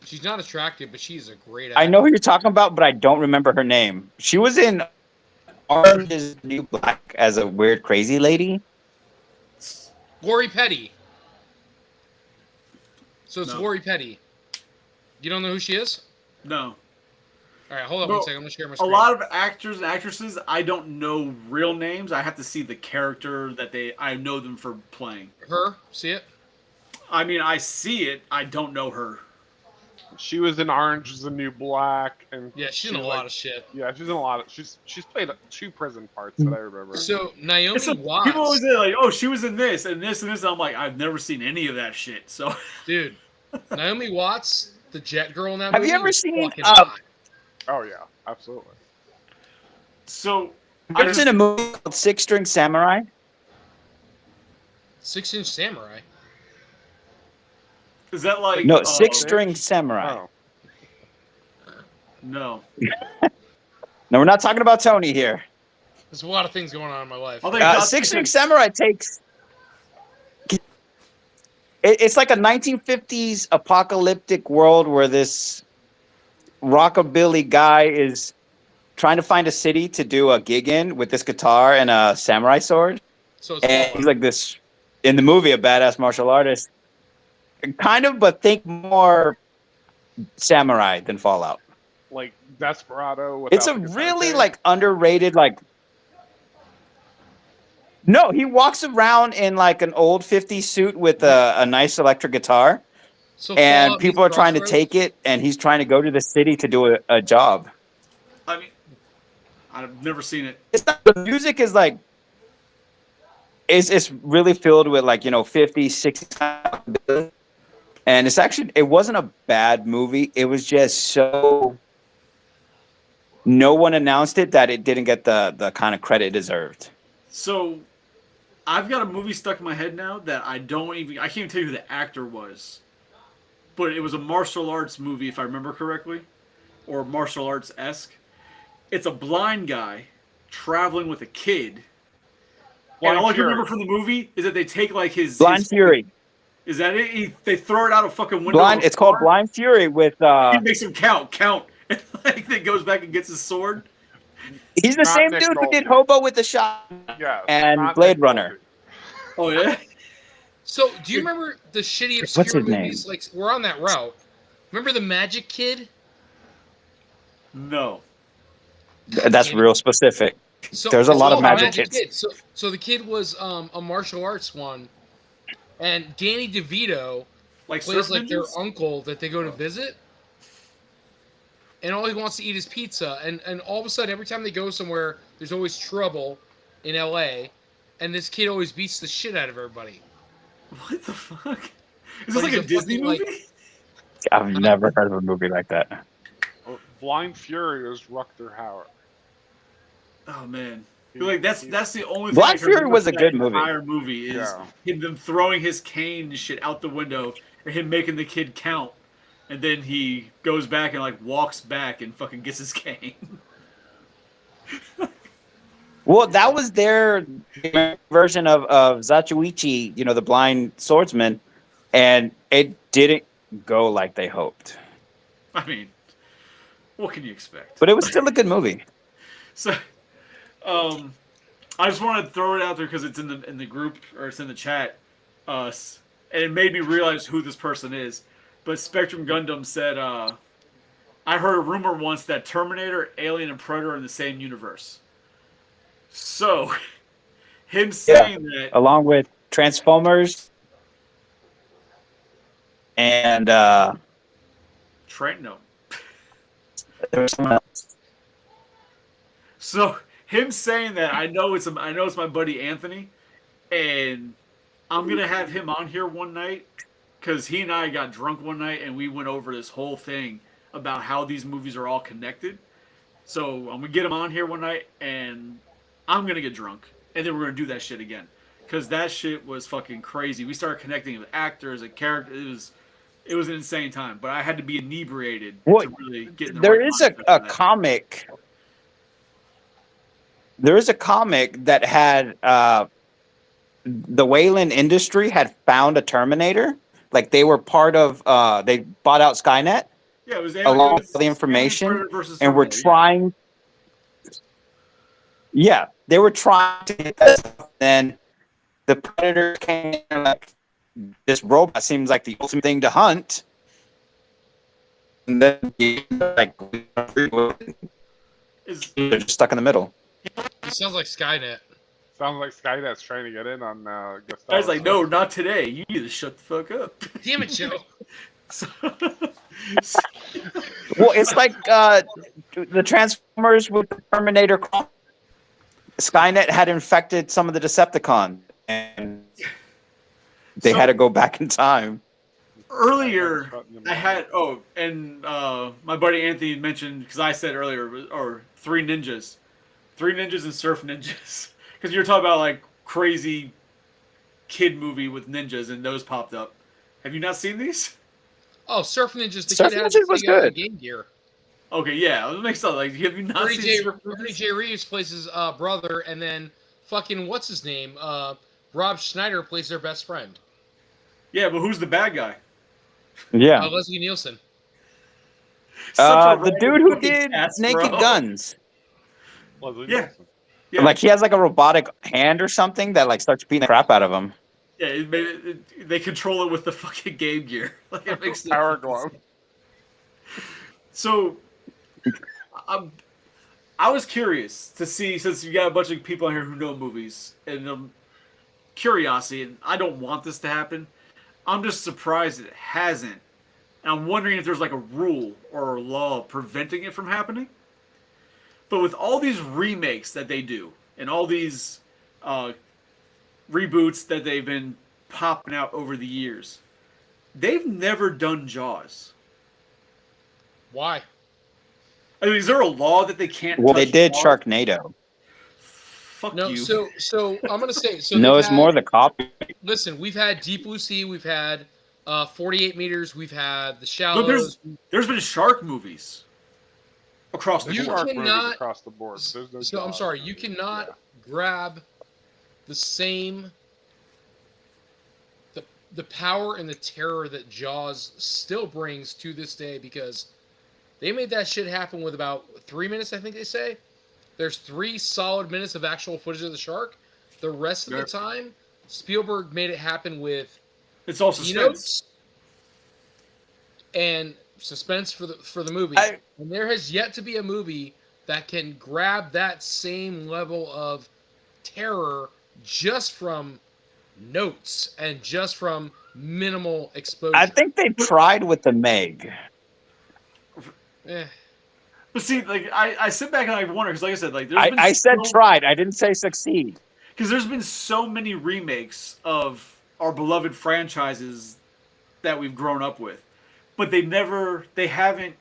She's not attractive, but she's a great I actor. know who you're talking about, but I don't remember her name. She was in Orange is the New Black as a weird crazy lady. Lori Petty. So it's No. Lori Petty. You don't know who she is? No. All right, hold on Bro, one second. I'm gonna share my A screen. lot of actors and actresses, I don't know real names. I have to see the character that I know them for playing. Her, see it? I mean, I see it. I don't know her. She was in Orange is the New Black, and Yeah, she's in a lot of shit. Yeah, she's in a lot of. She's played 2 prison parts that I remember. So Naomi It's a- Watts, people always say like, "Oh, she was in this and this and this." I'm like, I've never seen any of that shit. So dude, Naomi Watts, the jet girl in that Have movie. you ever was seen, fucking hot. Oh yeah, absolutely. so I was in a movie called Six String Samurai. 6-Inch Samurai. is that like No, Six String Samurai. Oh, No, No, we're not talking about Tony here. There's a lot of things going on in my life. I think that's Six String because- Samurai takes. It's like a 1950s apocalyptic world where this rockabilly guy is trying to find a city to do a gig in with this guitar and a samurai sword. So it's And Fallout. he's like this, in the movie, a badass martial artist. Kind of, but think more samurai than Fallout. like Desperado. It's a without the guitar really player? like underrated like. No, he walks around in like an old 50s suit with a nice electric guitar, So and Fallout people means are trying to Crossroads? take it, and he's trying to go to the city to do a job. I mean, I've never seen it. It's not, the music is like, it's really filled with like 50s, 60s, and it wasn't a bad movie. It was just so. No one announced it that it didn't get the kind of credit it deserved. So I've got a movie stuck in my head now that I can't even tell you who the actor was. But it was a martial arts movie, if I remember correctly. Or martial arts-esque. It's a blind guy traveling with a kid. Blind and all I can Fury. remember from the movie is that they take like his Blind his- Fury. Is that it? They throw it out a fucking window. Blind. of a It's called car. Blind Fury with. He makes him count. And like they goes back and gets his sword. He's the Not same Nick dude who Nolte. did Hobo with the Shot Yeah, and not Blade Nick Runner. Nolte. Oh yeah. So do you remember the shitty What's obscure his name? movies? Like we're on that route. Remember the Magic Kid? No. That's real specific. So There's a it's lot of called Magic Kids. Kid. So the kid was a martial arts one, and Danny DeVito Like plays surf like their ninjas? uncle that they go to visit, and all he wants to eat is pizza. And all of a sudden, every time they go somewhere, there's always trouble in L.A., and this kid always beats the shit out of everybody. What the fuck? Is this But like he's a a Disney fucking, movie? I've never heard of a movie like that. Blind Fury was Rutger Hauer. Oh man. Like that's the only thing Blind I can Fury remember was a from good that movie. entire movie is Yeah. him them throwing his cane and shit out the window and him making the kid count. And then he goes back and like walks back and fucking gets his cane. Well, that was their version of Zatoichi, the blind swordsman, and it didn't go like they hoped. I mean, what can you expect? But it was still a good movie. So, I just wanted to throw it out there because it's in the group or it's in the chat, and it made me realize who this person is. But Spectrum Gundam said, I heard a rumor once that Terminator, Alien, and Predator are in the same universe. So, him saying that, Along with Transformers and Trent, no. there was someone else. So him saying that, I know it's my buddy Anthony, and I'm gonna have him on here one night because he and I got drunk one night and we went over this whole thing about how these movies are all connected. So I'm gonna get him on here one night and I'm gonna get drunk and then we're gonna do that shit again because that shit was fucking crazy. We started connecting with actors and characters. It was an insane time, but I had to be inebriated Well, to really get in the There right is mindset for a that. comic. There is a comic that had the Wayland industry had found a Terminator. Like they were part of. They bought out Skynet, Yeah, it was along it with was the information, Predator versus and we're Terminator, trying. Yeah, they were trying to get that stuff. Then the Predator came in and like, this robot seems like the ultimate thing to hunt. And then like Is they're just stuck in the middle. It sounds like Skynet. Sounds like Skynet's trying to get in on Gustavo. guys like, no, not today. You need to shut the fuck up. Damn it, Joe. So- Well, it's like the Transformers with the Terminator. Skynet had infected some of the Decepticons, and they So- had to go back in time. earlier I had and my buddy Anthony mentioned, because I said earlier, or Three Ninjas and Surf Ninjas, because you were talking about like crazy kid movie with ninjas and those popped up. Have you not seen these? Oh, Surf Ninjas. The Surf kid had Ninjas was thing out of good. Game Gear. Okay, yeah, it makes sense. Like, have you not Ernie seen J. Surf Ernie Ninjas? J. Reeves plays his brother, and then fucking what's his name? Rob Schneider plays their best friend. Yeah, but who's the bad guy? Yeah, Leslie Nielsen. Such a the random dude who fucking did cast, Naked bro. Guns. Leslie Yeah. Nielsen. Yeah, Like he has like a robotic hand or something that like starts beating the crap out of him. yeah. They control it with the fucking Game Gear. Like, it makes no Power fucking glove. sense. So, I was curious to see, since you got a bunch of people here who know movies, and curiosity, and I don't want this to happen. I'm just surprised it hasn't. And I'm wondering if there's like a rule or a law preventing it from happening. But with all these remakes that they do, and all these reboots that they've been popping out over the years, they've never done Jaws. Why? I mean, is there a law that they can't? Well, they touch did Jaws? Sharknado. Fuck No, you. so I'm gonna say so. No, they've it's had- more the copy. Listen, we've had Deep Blue Sea, we've had 48 Meters, we've had The But Shallows. there's been shark movies across the You board. Shark movies cannot- across the board. There's no So I'm Jaws sorry, you movies. cannot Yeah. grab the same the power and the terror that Jaws still brings to this day, because they made that shit happen with about 3 minutes, I think they say. There's 3 solid minutes of actual footage of the shark. The rest of Yeah. the time, Spielberg made it happen with It's all suspense. keynotes and suspense for the movie. I- And there has yet to be a movie that can grab that same level of terror just from notes and just from minimal exposure. I think they tried with the Meg. Eh. But see, like I sit back and I wonder, because like I said, like there's been I said tried. I didn't say succeed. because there's been so many remakes of our beloved franchises that we've grown up with, but they haven't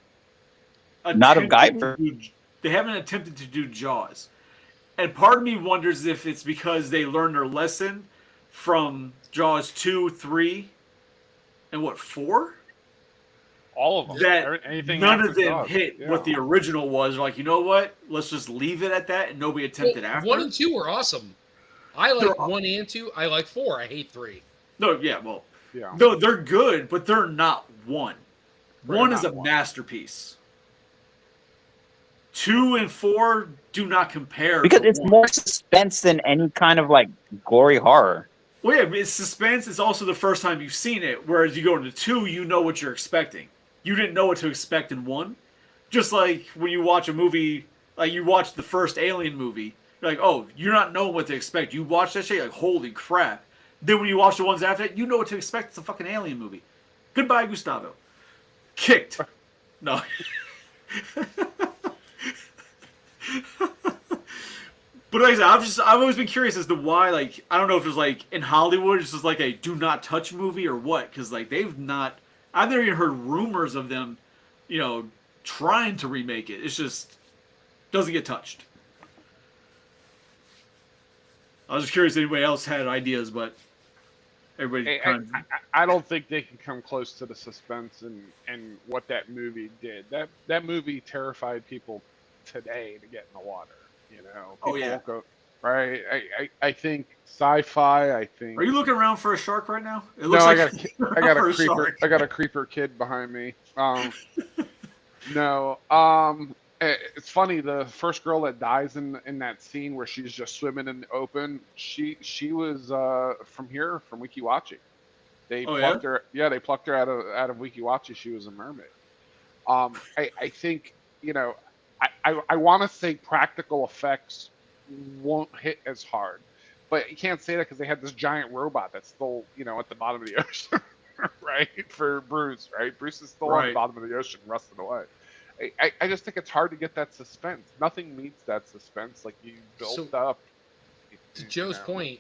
Not of attempted Guyver. to do- they haven't attempted to do Jaws, and part of me wonders if it's because they learned their lesson from Jaws 2, 3, and what 4. All of them. That Anything none after of them Jaws. hit Yeah. what the original was. Like, you know what? Let's just leave it at that, and nobody attempted Well, after. 1 and 2 were awesome. I like They're aw- 1 and 2. I like 4. I hate 3. No, yeah, well, Yeah. no, they're good, but they're not 1. They're 1 is not a one. masterpiece. 2 and 4 do not compare Because to it's 1. more suspense than any kind of like gory horror. Well, yeah, it's suspense. It's also the first time you've seen it. Whereas you go into 2, you know what you're expecting. You didn't know what to expect in 1. Just like when you watch a movie, like you watch the first Alien movie, you're like, oh, you're not knowing what to expect. You watch that shit, you're like, holy crap. Then when you watch the ones after that, you know what to expect. It's a fucking Alien movie. Goodbye, Gustavo. Kicked. No. But like I said, I've always been curious as to why, like, I don't know if it's like in Hollywood, it's just like a do not touch movie or what, because like I've never even heard rumors of them, trying to remake it. It's just doesn't get touched. I was just curious if anybody else had ideas, but everybody kind of. I don't think they can come close to the suspense and what that movie did. That movie terrified people today to get in the water. People yeah. won't go, right? I think sci-fi. I think. Are you looking around for a shark right now? It No, I like got you're I got for a creeper. shark. I got a creeper kid behind me. No. It's funny. The first girl that dies in that scene where she's just swimming in the open, she was from here, from Wikiwachi. They Oh, yeah? plucked her. Yeah, they plucked her out of Wikiwachi. She was a mermaid. I think, you know, I want to say practical effects won't hit as hard, but you can't say that because they had this giant robot that's still, at the bottom of the ocean, right? For Bruce, right? Bruce is still on the Right. bottom of the ocean, rusting away. I just think it's hard to get that suspense. Nothing meets that suspense like you built up. To you Joe's know. point,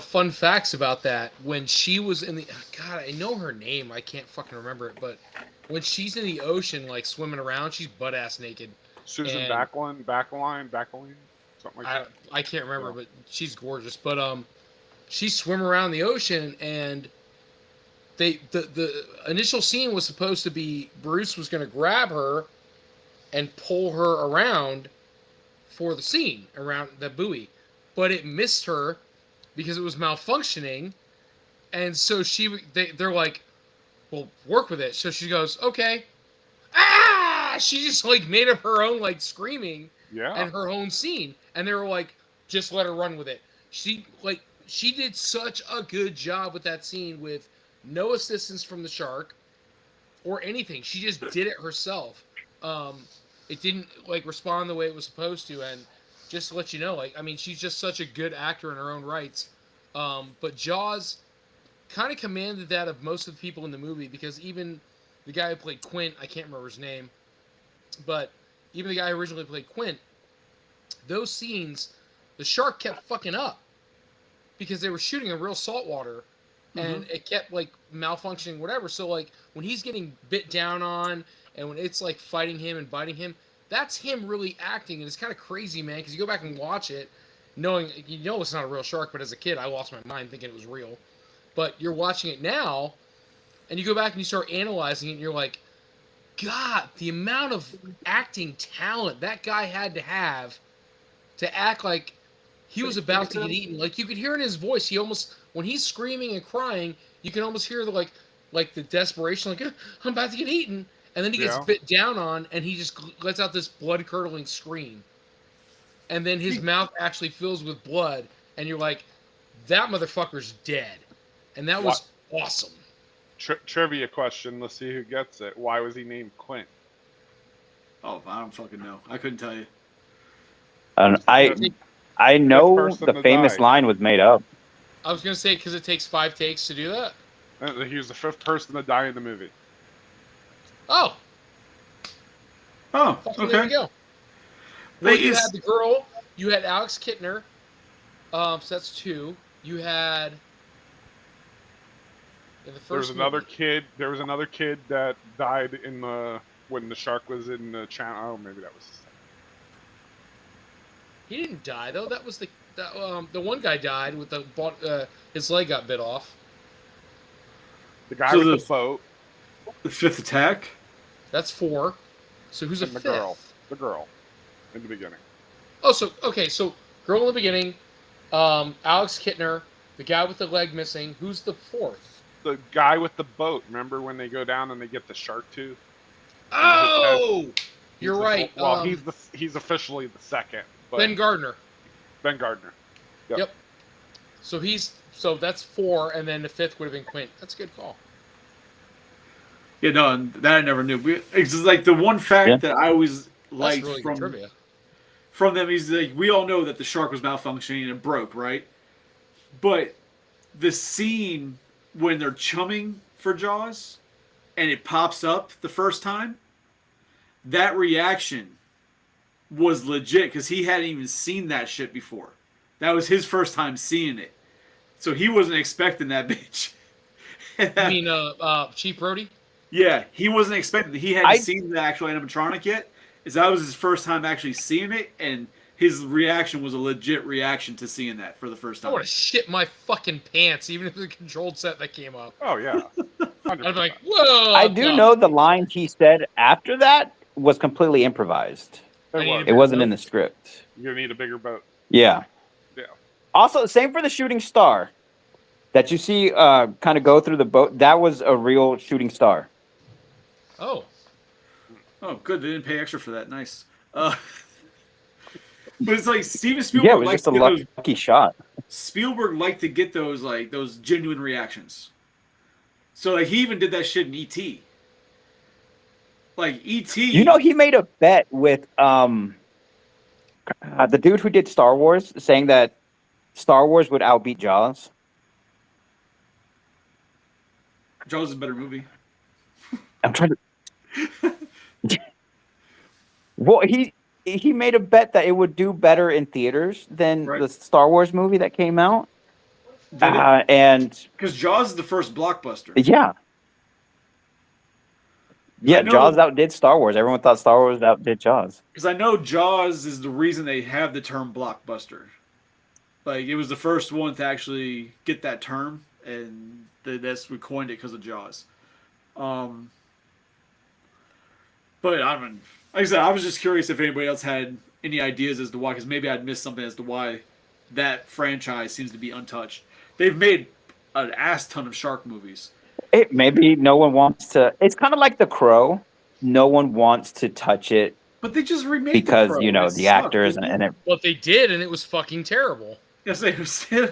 fun facts about that. When she was in the God, I know her name. I can't fucking remember it. But when she's in the ocean, like swimming around, she's butt ass naked. Susan and- Baccaline, something like that. I can't remember, Yeah. but she's gorgeous. But she's swimming around the ocean, and the initial scene was supposed to be Bruce was going to grab her and pull her around for the scene around the buoy, but it missed her because it was malfunctioning, and so they're like, "Well, work with it." So she goes, "Okay." She just like made up her own like screaming Yeah. and her own scene, and they were like, "Just let her run with it." She did such a good job with that scene with no assistance from the shark or anything. She just did it herself. It didn't like respond the way it was supposed to, and just to let you know, she's just such a good actor in her own rights. But Jaws kind of commanded that of most of the people in the movie, because even the guy who played Quint, I can't remember his name, but even the guy who originally played Quint, those scenes, the shark kept fucking up because they were shooting in real saltwater, and it kept like malfunctioning, whatever. So like when he's getting bit down on, and when it's like fighting him and biting him, that's him really acting, and it's kind of crazy, man. Because you go back and watch it, knowing it's not a real shark, but as a kid, I lost my mind thinking it was real. But you're watching it now, and you go back and you start analyzing it, and you're like, God, the amount of acting talent that guy had to have to act like he was about to get eaten. Like you could hear in his voice, he almost, when he's screaming and crying, you can almost hear the like the desperation, like I'm about to get eaten, and then he gets bit down on, and he just lets out this blood curdling scream, and then his mouth actually fills with blood, and you're like, that motherfucker's dead, and that was awesome. Trivia question. Let's see who gets it. Why was he named Quint? Oh, I don't fucking know. I couldn't tell you. I know person the to famous die. line was made up. I was gonna say because it takes 5 takes to do that. He was the 5th person to die in the movie. Oh, Oh, there we okay. go. Well, Wait, you is- had the girl. You had Alex Kittner. So that's 2. You had in the first. There was another kid that died when the shark was in the channel. Oh, maybe that was. He didn't die though. That was the one guy died with his leg got bit off. The guy So with the boat The Fifth Attack? That's 4. So who's and a the 5th? girl in the beginning. Oh, so girl in the beginning, Alex Kittner, the guy with the leg missing. Who's the 4th? The guy with the boat. Remember when they go down and they get the shark tooth? Oh, He's you're the- right. Well, he's officially the 2nd. But Ben Gardner. Ben Gardner. Yep. So that's 4, and then the 5th would have been Quint. That's a good call. Yeah, no, that I never knew. It's just like the one fact that I always That's liked really good trivia. from them is like, we all know that the shark was malfunctioning and it broke, right? But the scene when they're chumming for Jaws and it pops up the first time, that reaction was legit because he hadn't even seen that shit before. That was his first time seeing it. So he wasn't expecting that bitch. You mean Chief Brody? Yeah, he wasn't expecting it. He hadn't I- seen the actual animatronic yet. That was his first time actually seeing it, and his reaction was a legit reaction to seeing that for the first I time. would have shit my fucking pants, even if it was a controlled set that came up. Oh yeah. I'd be like, whoa! I do know the line he said after that was completely improvised. It wasn't in the script. You're gonna need a bigger boat. Yeah. Yeah. Also, same for the shooting star that you see kind of go through the boat. That was a real shooting star. Oh, Oh, good. They didn't pay extra for that. Nice. But it's like Steven Yeah, it Spielberg was likes just a to get those. lucky shot. Spielberg liked to get those like those genuine reactions. So like he even did that shit in E.T. Like E.T. You know, he made a bet with the dude who did Star Wars, saying that Star Wars would outbeat Jaws. Jaws is a better movie. I'm trying to. Well, he made a bet that it would do better in theaters than Right. the Star Wars movie that came out. Did it? And Because Jaws is the first blockbuster. yeah, I know- Jaws outdid Star Wars. Everyone thought Star Wars outdid Jaws. Because I know Jaws is the reason they have the term blockbuster. Like it was the first one to actually get that term, and we coined it because of Jaws. But I mean, like I said, I was just curious if anybody else had any ideas as to why, because maybe I'd missed something as to why that franchise seems to be untouched. They've made an ass ton of shark movies. Maybe no one wants to. It's kind of like The Crow. No one wants to touch it But they just remade because The Crow, you know and it the sucked. actors and it. what they did, and it was fucking terrible. Yes, it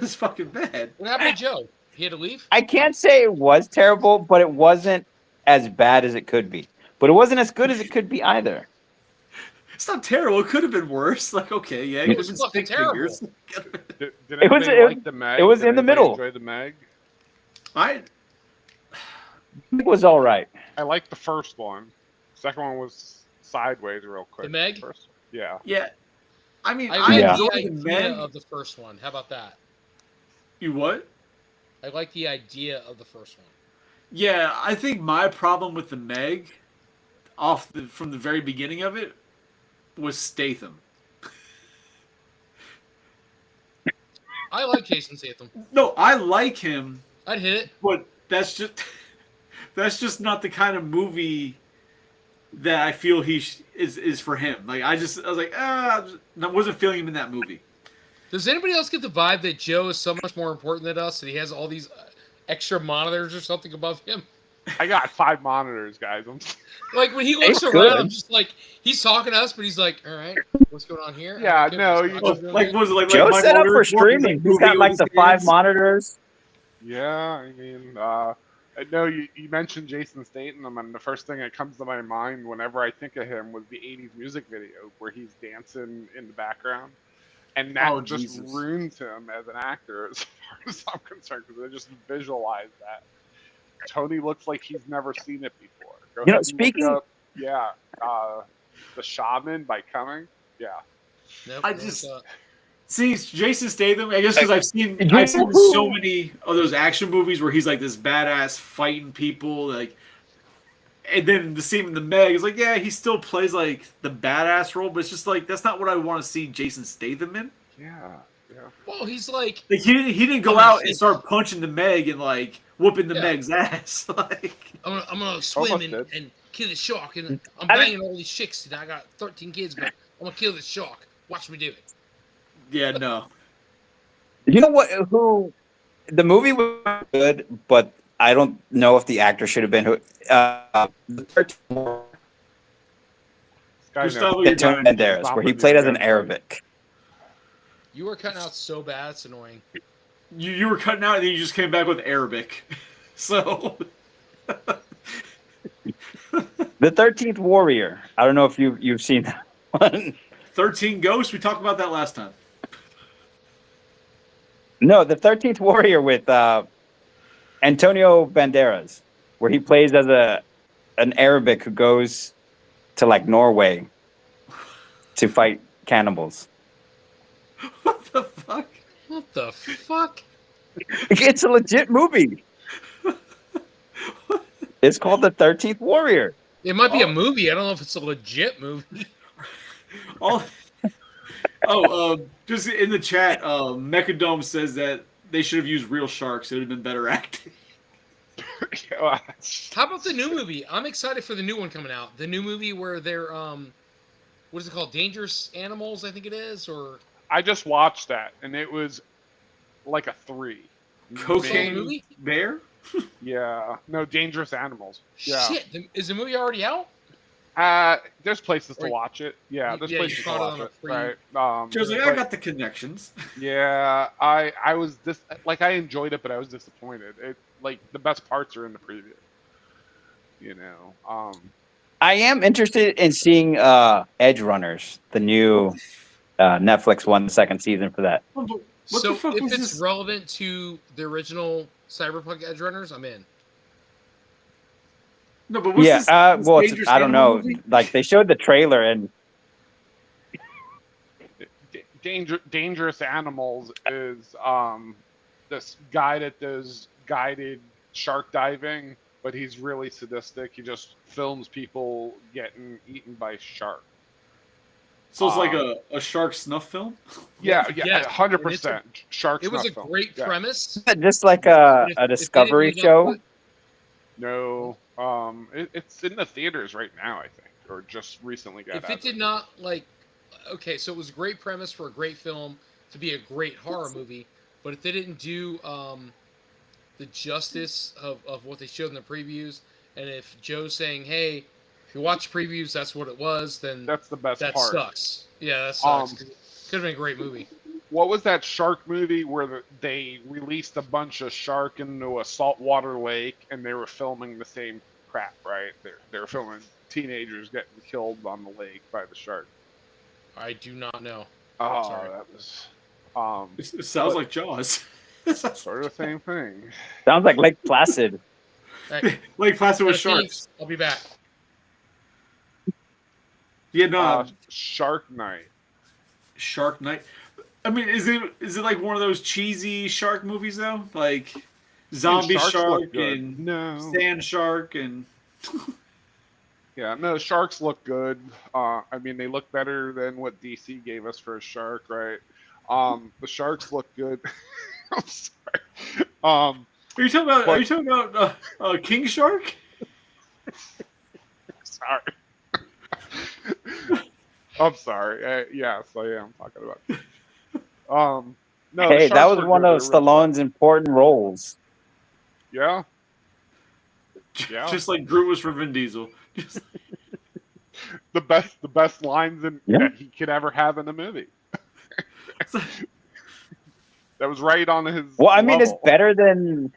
was fucking bad. What happened to Joe? He had to leave? I can't say it was terrible, but it wasn't as bad as it could be. But it wasn't as good as it could be either. It's not terrible. It could have been worse. Like, okay, yeah, It it was could have been fucking stick terrible. figures. Did It was- anybody like the Meg? it was Did in the anybody middle. Enjoy the Meg? It was all right. I liked the first one. Second one was sideways real quick. The Meg? First, yeah. Yeah. I mean, I I like Yeah. enjoyed the the idea Meg. of the first one. How about that? You what? I like the idea of the first one. Yeah, I think my problem with the Meg, from the very beginning of it, was Statham. I like Jason Statham. No, I like him, I'd hit it. but that's just not the kind of movie that I feel is for him. Like I was like, I wasn't feeling him in that movie. Does anybody else get the vibe that Joe is so much more important than us, and he has all these extra monitors or something above him? I got 5 monitors, guys. Like when he looks It's around, good. I'm just like, he's talking to us, but he's like, all right, what's going on here? Yeah, Okay, no, what's you going Oh, on here? like was it like Joe my set up monitor for report was, streaming. like, He's got moving like with the his 5 hands? monitors. Yeah, I mean, I know you mentioned Jason Statham, and the first thing that comes to my mind whenever I think of him was the 80s music video where he's dancing in the background. And that Oh, just Jesus. ruins him as an actor, as far as I'm concerned, because I just visualize that. Tony looks like he's never seen it before. Go You know, ahead and look speaking- up, The Shaman by Cumming. Yeah. Nope, I no, just- it's, See, Jason Statham. I guess because I've seen You so know- many of those action movies where he's like this badass fighting people, like, and then the scene in the Meg is like, yeah, he still plays like the badass role, but it's just like that's not what I want to see Jason Statham in. Yeah. Yeah. well, he's like, Like he didn't go I'm gonna out and say- start punching the Meg and like whooping the Yeah. Meg's ass. Like, I'm gonna swim Almost did. and kill the shark, and I'm I mean- banging all these chicks, and I got 13 kids, but I'm gonna kill this shark. Watch me do it. yeah, no. You know what? Who the movie was good, but I don't know if the actor should have been who. The 13th War, This guy Gustavo, knows- you're Antonio done. Banderas, where he played as an Arabic. You are cutting out so bad, it's annoying. You were cutting out and then you just came back with Arabic. So The 13th Warrior. I don't know if you've seen that one. 13 Ghosts. We talked about that last time. No, the 13th Warrior with Antonio Banderas, where he plays as an Arabic who goes to like Norway to fight cannibals. What the fuck? What the fuck? It's a legit movie. It's called The 13th Warrior. It might be a movie. I don't know if it's a legit movie. All. Just in the chat, Mechadome says that they should have used real sharks. It would have been better acting. Yeah. How about the new movie? I'm excited for the new one coming out. The new movie where they're what is it called? Dangerous Animals, I think it is, or I just watched that, and it was like a 3. Saw the Cocaine movie? Bear. Yeah. No, Dangerous Animals. Yeah. Shit, is the movie already out? There's places to Or- watch it. Yeah, there's yeah, you places to found it watch on a it. free- Right. Joe's like, I but- got the connections. Yeah, I was I enjoyed it, but I was disappointed. It like the best parts are in the preview. You know. I am interested in seeing Edge Runners, the new Netflix one, the second season for that. Oh, but what So the fuck if was it's this? relevant to the original Cyberpunk Edge Runners, I'm in. No, but what's Yeah, this? This well, Dangerous I don't Animal know. movie? Like they showed the trailer, and Dangerous Animals is this guy that does guided shark diving, but he's really sadistic. He just films people getting eaten by shark. So it's like a shark snuff film. Yeah, Yes, 100%. Shark It was a snuff film. great Yeah. premise. just like If- a if they didn't Discovery live up show. to it- No, it's in the theaters right now, I think, or just recently got If out. it did not okay, so it was a great premise for a great film to be a great horror movie, but if they didn't do the justice of what they showed in the previews, and if Joe's saying, hey, if you watch previews, that's what it was, then That's the best that part. sucks. Yeah, that sucks. Um, Could have been a great movie. What was that shark movie where they released a bunch of shark into a saltwater lake and they were filming the same crap, right? They were filming teenagers getting killed on the lake by the shark. I do not know. Oh, Sorry. that was It sounds But- like Jaws. sort of the same thing. Sounds like Lake Placid. Hey, Lake Placid with thanks. sharks. I'll be back. Yeah, no, Shark Night. Shark Night. I mean, is it like one of those cheesy shark movies though? Like zombie Sharks look shark good. and No. sand shark and Yeah, no, sharks look good. I mean, they look better than what DC gave us for a shark, right? The sharks look good. I'm sorry. Are you talking about? What? Are you talking about King Shark? Sorry. I'm sorry. Yes, I am talking about. No, the Hey, that sharks was were one good. of They were- Stallone's important roles. Yeah, Yeah. Just like Groot was for Vin Diesel. Just, the best lines Yeah. that he could ever have in a movie. That was right on his. Well, I mean, it's level. better than.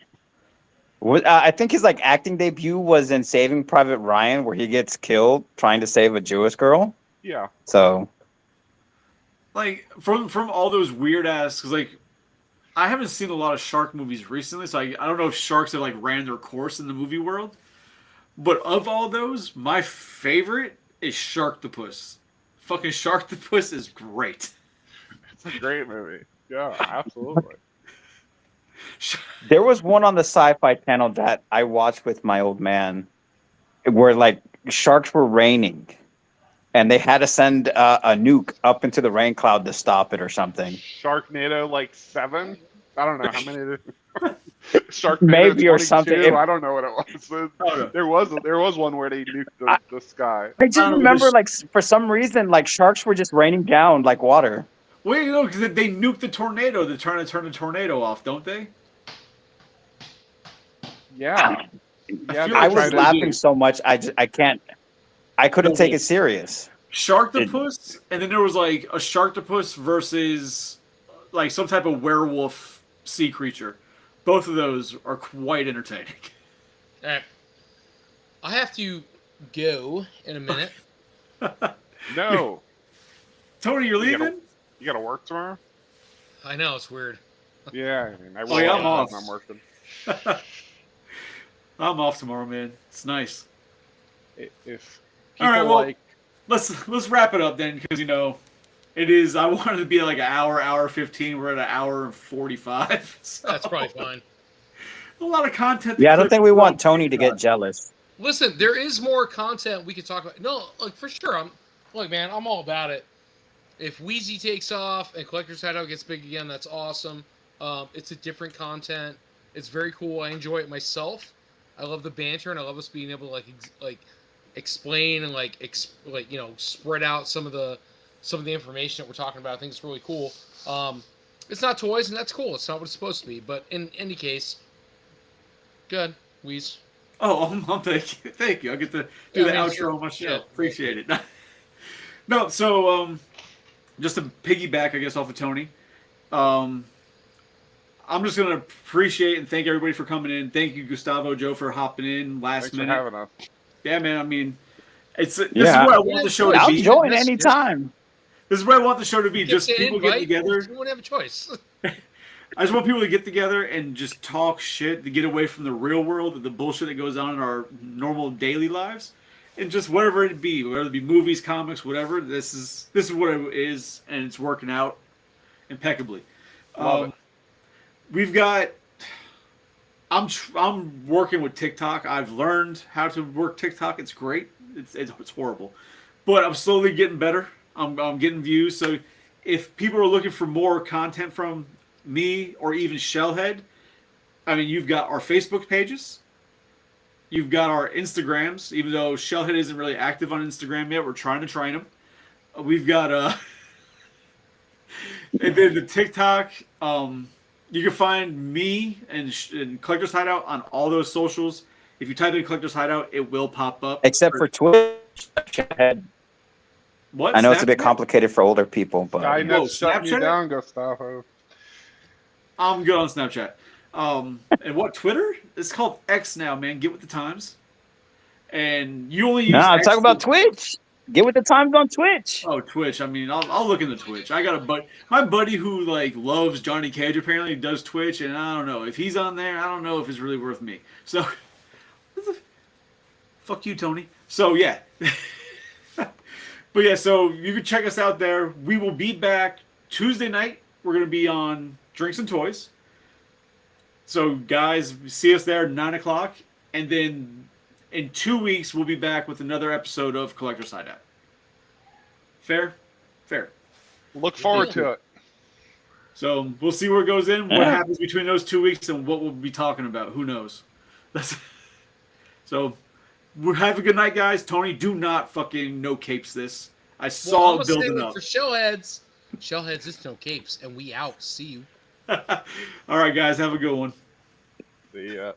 I think his acting debut was in Saving Private Ryan, where he gets killed trying to save a Jewish girl. Yeah, So like from all those weird ass, because like I haven't seen a lot of shark movies recently, so I don't know if sharks have like ran their course in the movie world. But of all those, my favorite is Sharktopus. Fucking Sharktopus is great. it's a great movie. Yeah, absolutely. there was one on the Sci-Fi Channel that I watched with my old man, where like sharks were raining, and they had to send a nuke up into the rain cloud to stop it or something. Sharknado like 7. I don't know how many. Sharknado Maybe, or 22? something. If- I don't know what it was. Oh, There was one where they nuked the sky. I just don't know, remember, there's- like, for some reason, like sharks were just raining down like water. Wait, no, because they nuked the tornado. They're trying to turn the tornado off, don't they? Yeah. Yeah, feel I like was they laughing do. so much, I couldn't No, take they- it serious. Sharktopus, and then there was like a Sharktopus versus like some type of werewolf sea creature. Both of those are quite entertaining. All right. I have to go in a minute. No. Tony, you're You gotta- leaving? You got to work tomorrow? I know it's weird. Yeah, I mean, I Oh, yeah, I'm work off. when I'm working. I'm off tomorrow, man. It's nice. If All right, people well- like, Let's wrap it up then, because it is. I wanted to be like an hour 15. We're at an hour and 45. So That's probably fine. a lot of content. to Yeah, I don't clip think we from. want Tony to get jealous. Listen, there is more content we could talk about. No, like for sure. Look, man, I'm all about it. If Wheezy takes off and Collector's Hideout gets big again, that's awesome. It's a different content. It's very cool. I enjoy it myself. I love the banter, and I love us being able to like explain and spread out some of the information that we're talking about. I think it's really cool. It's not toys, and that's cool. It's not what it's supposed to be. But in any case, Good. Wheeze. Oh, thank you. Thank you. I get to do the I mean, outro sure. on my show. Yeah. Appreciate it. No, so just to piggyback, I guess, off of Tony, I'm just gonna appreciate and thank everybody for coming in. Thank you, Gustavo, Joe, for hopping in last Thanks for minute. having us. Yeah, man. I mean, this is Yeah. what I want the show to I'll be. join Yes, anytime. This is what I want the show to be. You Just get an people getting invite, together. You wouldn't have a choice. I just want people to get together and just talk shit to get away from the real world, the bullshit that goes on in our normal daily lives, and just whatever it be, whether it be movies, comics, whatever. This is what it is, and it's working out impeccably. Love it. We've got. I'm working with TikTok. I've learned how to work TikTok. It's great. It's horrible, but I'm slowly getting better. I'm getting views. So if people are looking for more content from me or even Shellhead, I mean, you've got our Facebook pages. You've got our Instagrams, even though Shellhead isn't really active on Instagram yet. We're trying to train him. We've got and then the TikTok. You can find me and Collector's Hideout on all those socials. If you type in Collector's Hideout, it will pop up. Except for Twitch. What? I know it's a bit Snapchat? complicated for older people, but Skynet's shutting you Snapchat? down, Gustavo. I'm good on Snapchat. And what, Twitter? It's called X now, man. Get with the times. And you only use I'm X talking about to- Twitch. Get with the times on Twitch. Oh, Twitch. I mean, I'll look into Twitch. I got a buddy, my buddy who like loves Johnny Cage. Apparently, does Twitch, and I don't know if he's on there. I don't know if it's really worth me. So, fuck you, Tony. So yeah, but yeah. So you can check us out there. We will be back Tuesday night. We're gonna be on Drinks and Toys. So guys, see us there 9:00, and then in 2 weeks we'll be back with another episode of Collector's Hideout. Fair? Fair. Look forward to it. So we'll see where it goes in, what Yeah. happens between those 2 weeks, and what we'll be talking about. Who knows? So have a good night, guys. Tony, do not fucking no capes this. I Well, saw I'm it gonna say building like up. for Shellheads. Shellheads is no capes, and we out. See you. All right, guys, have a good one. See ya.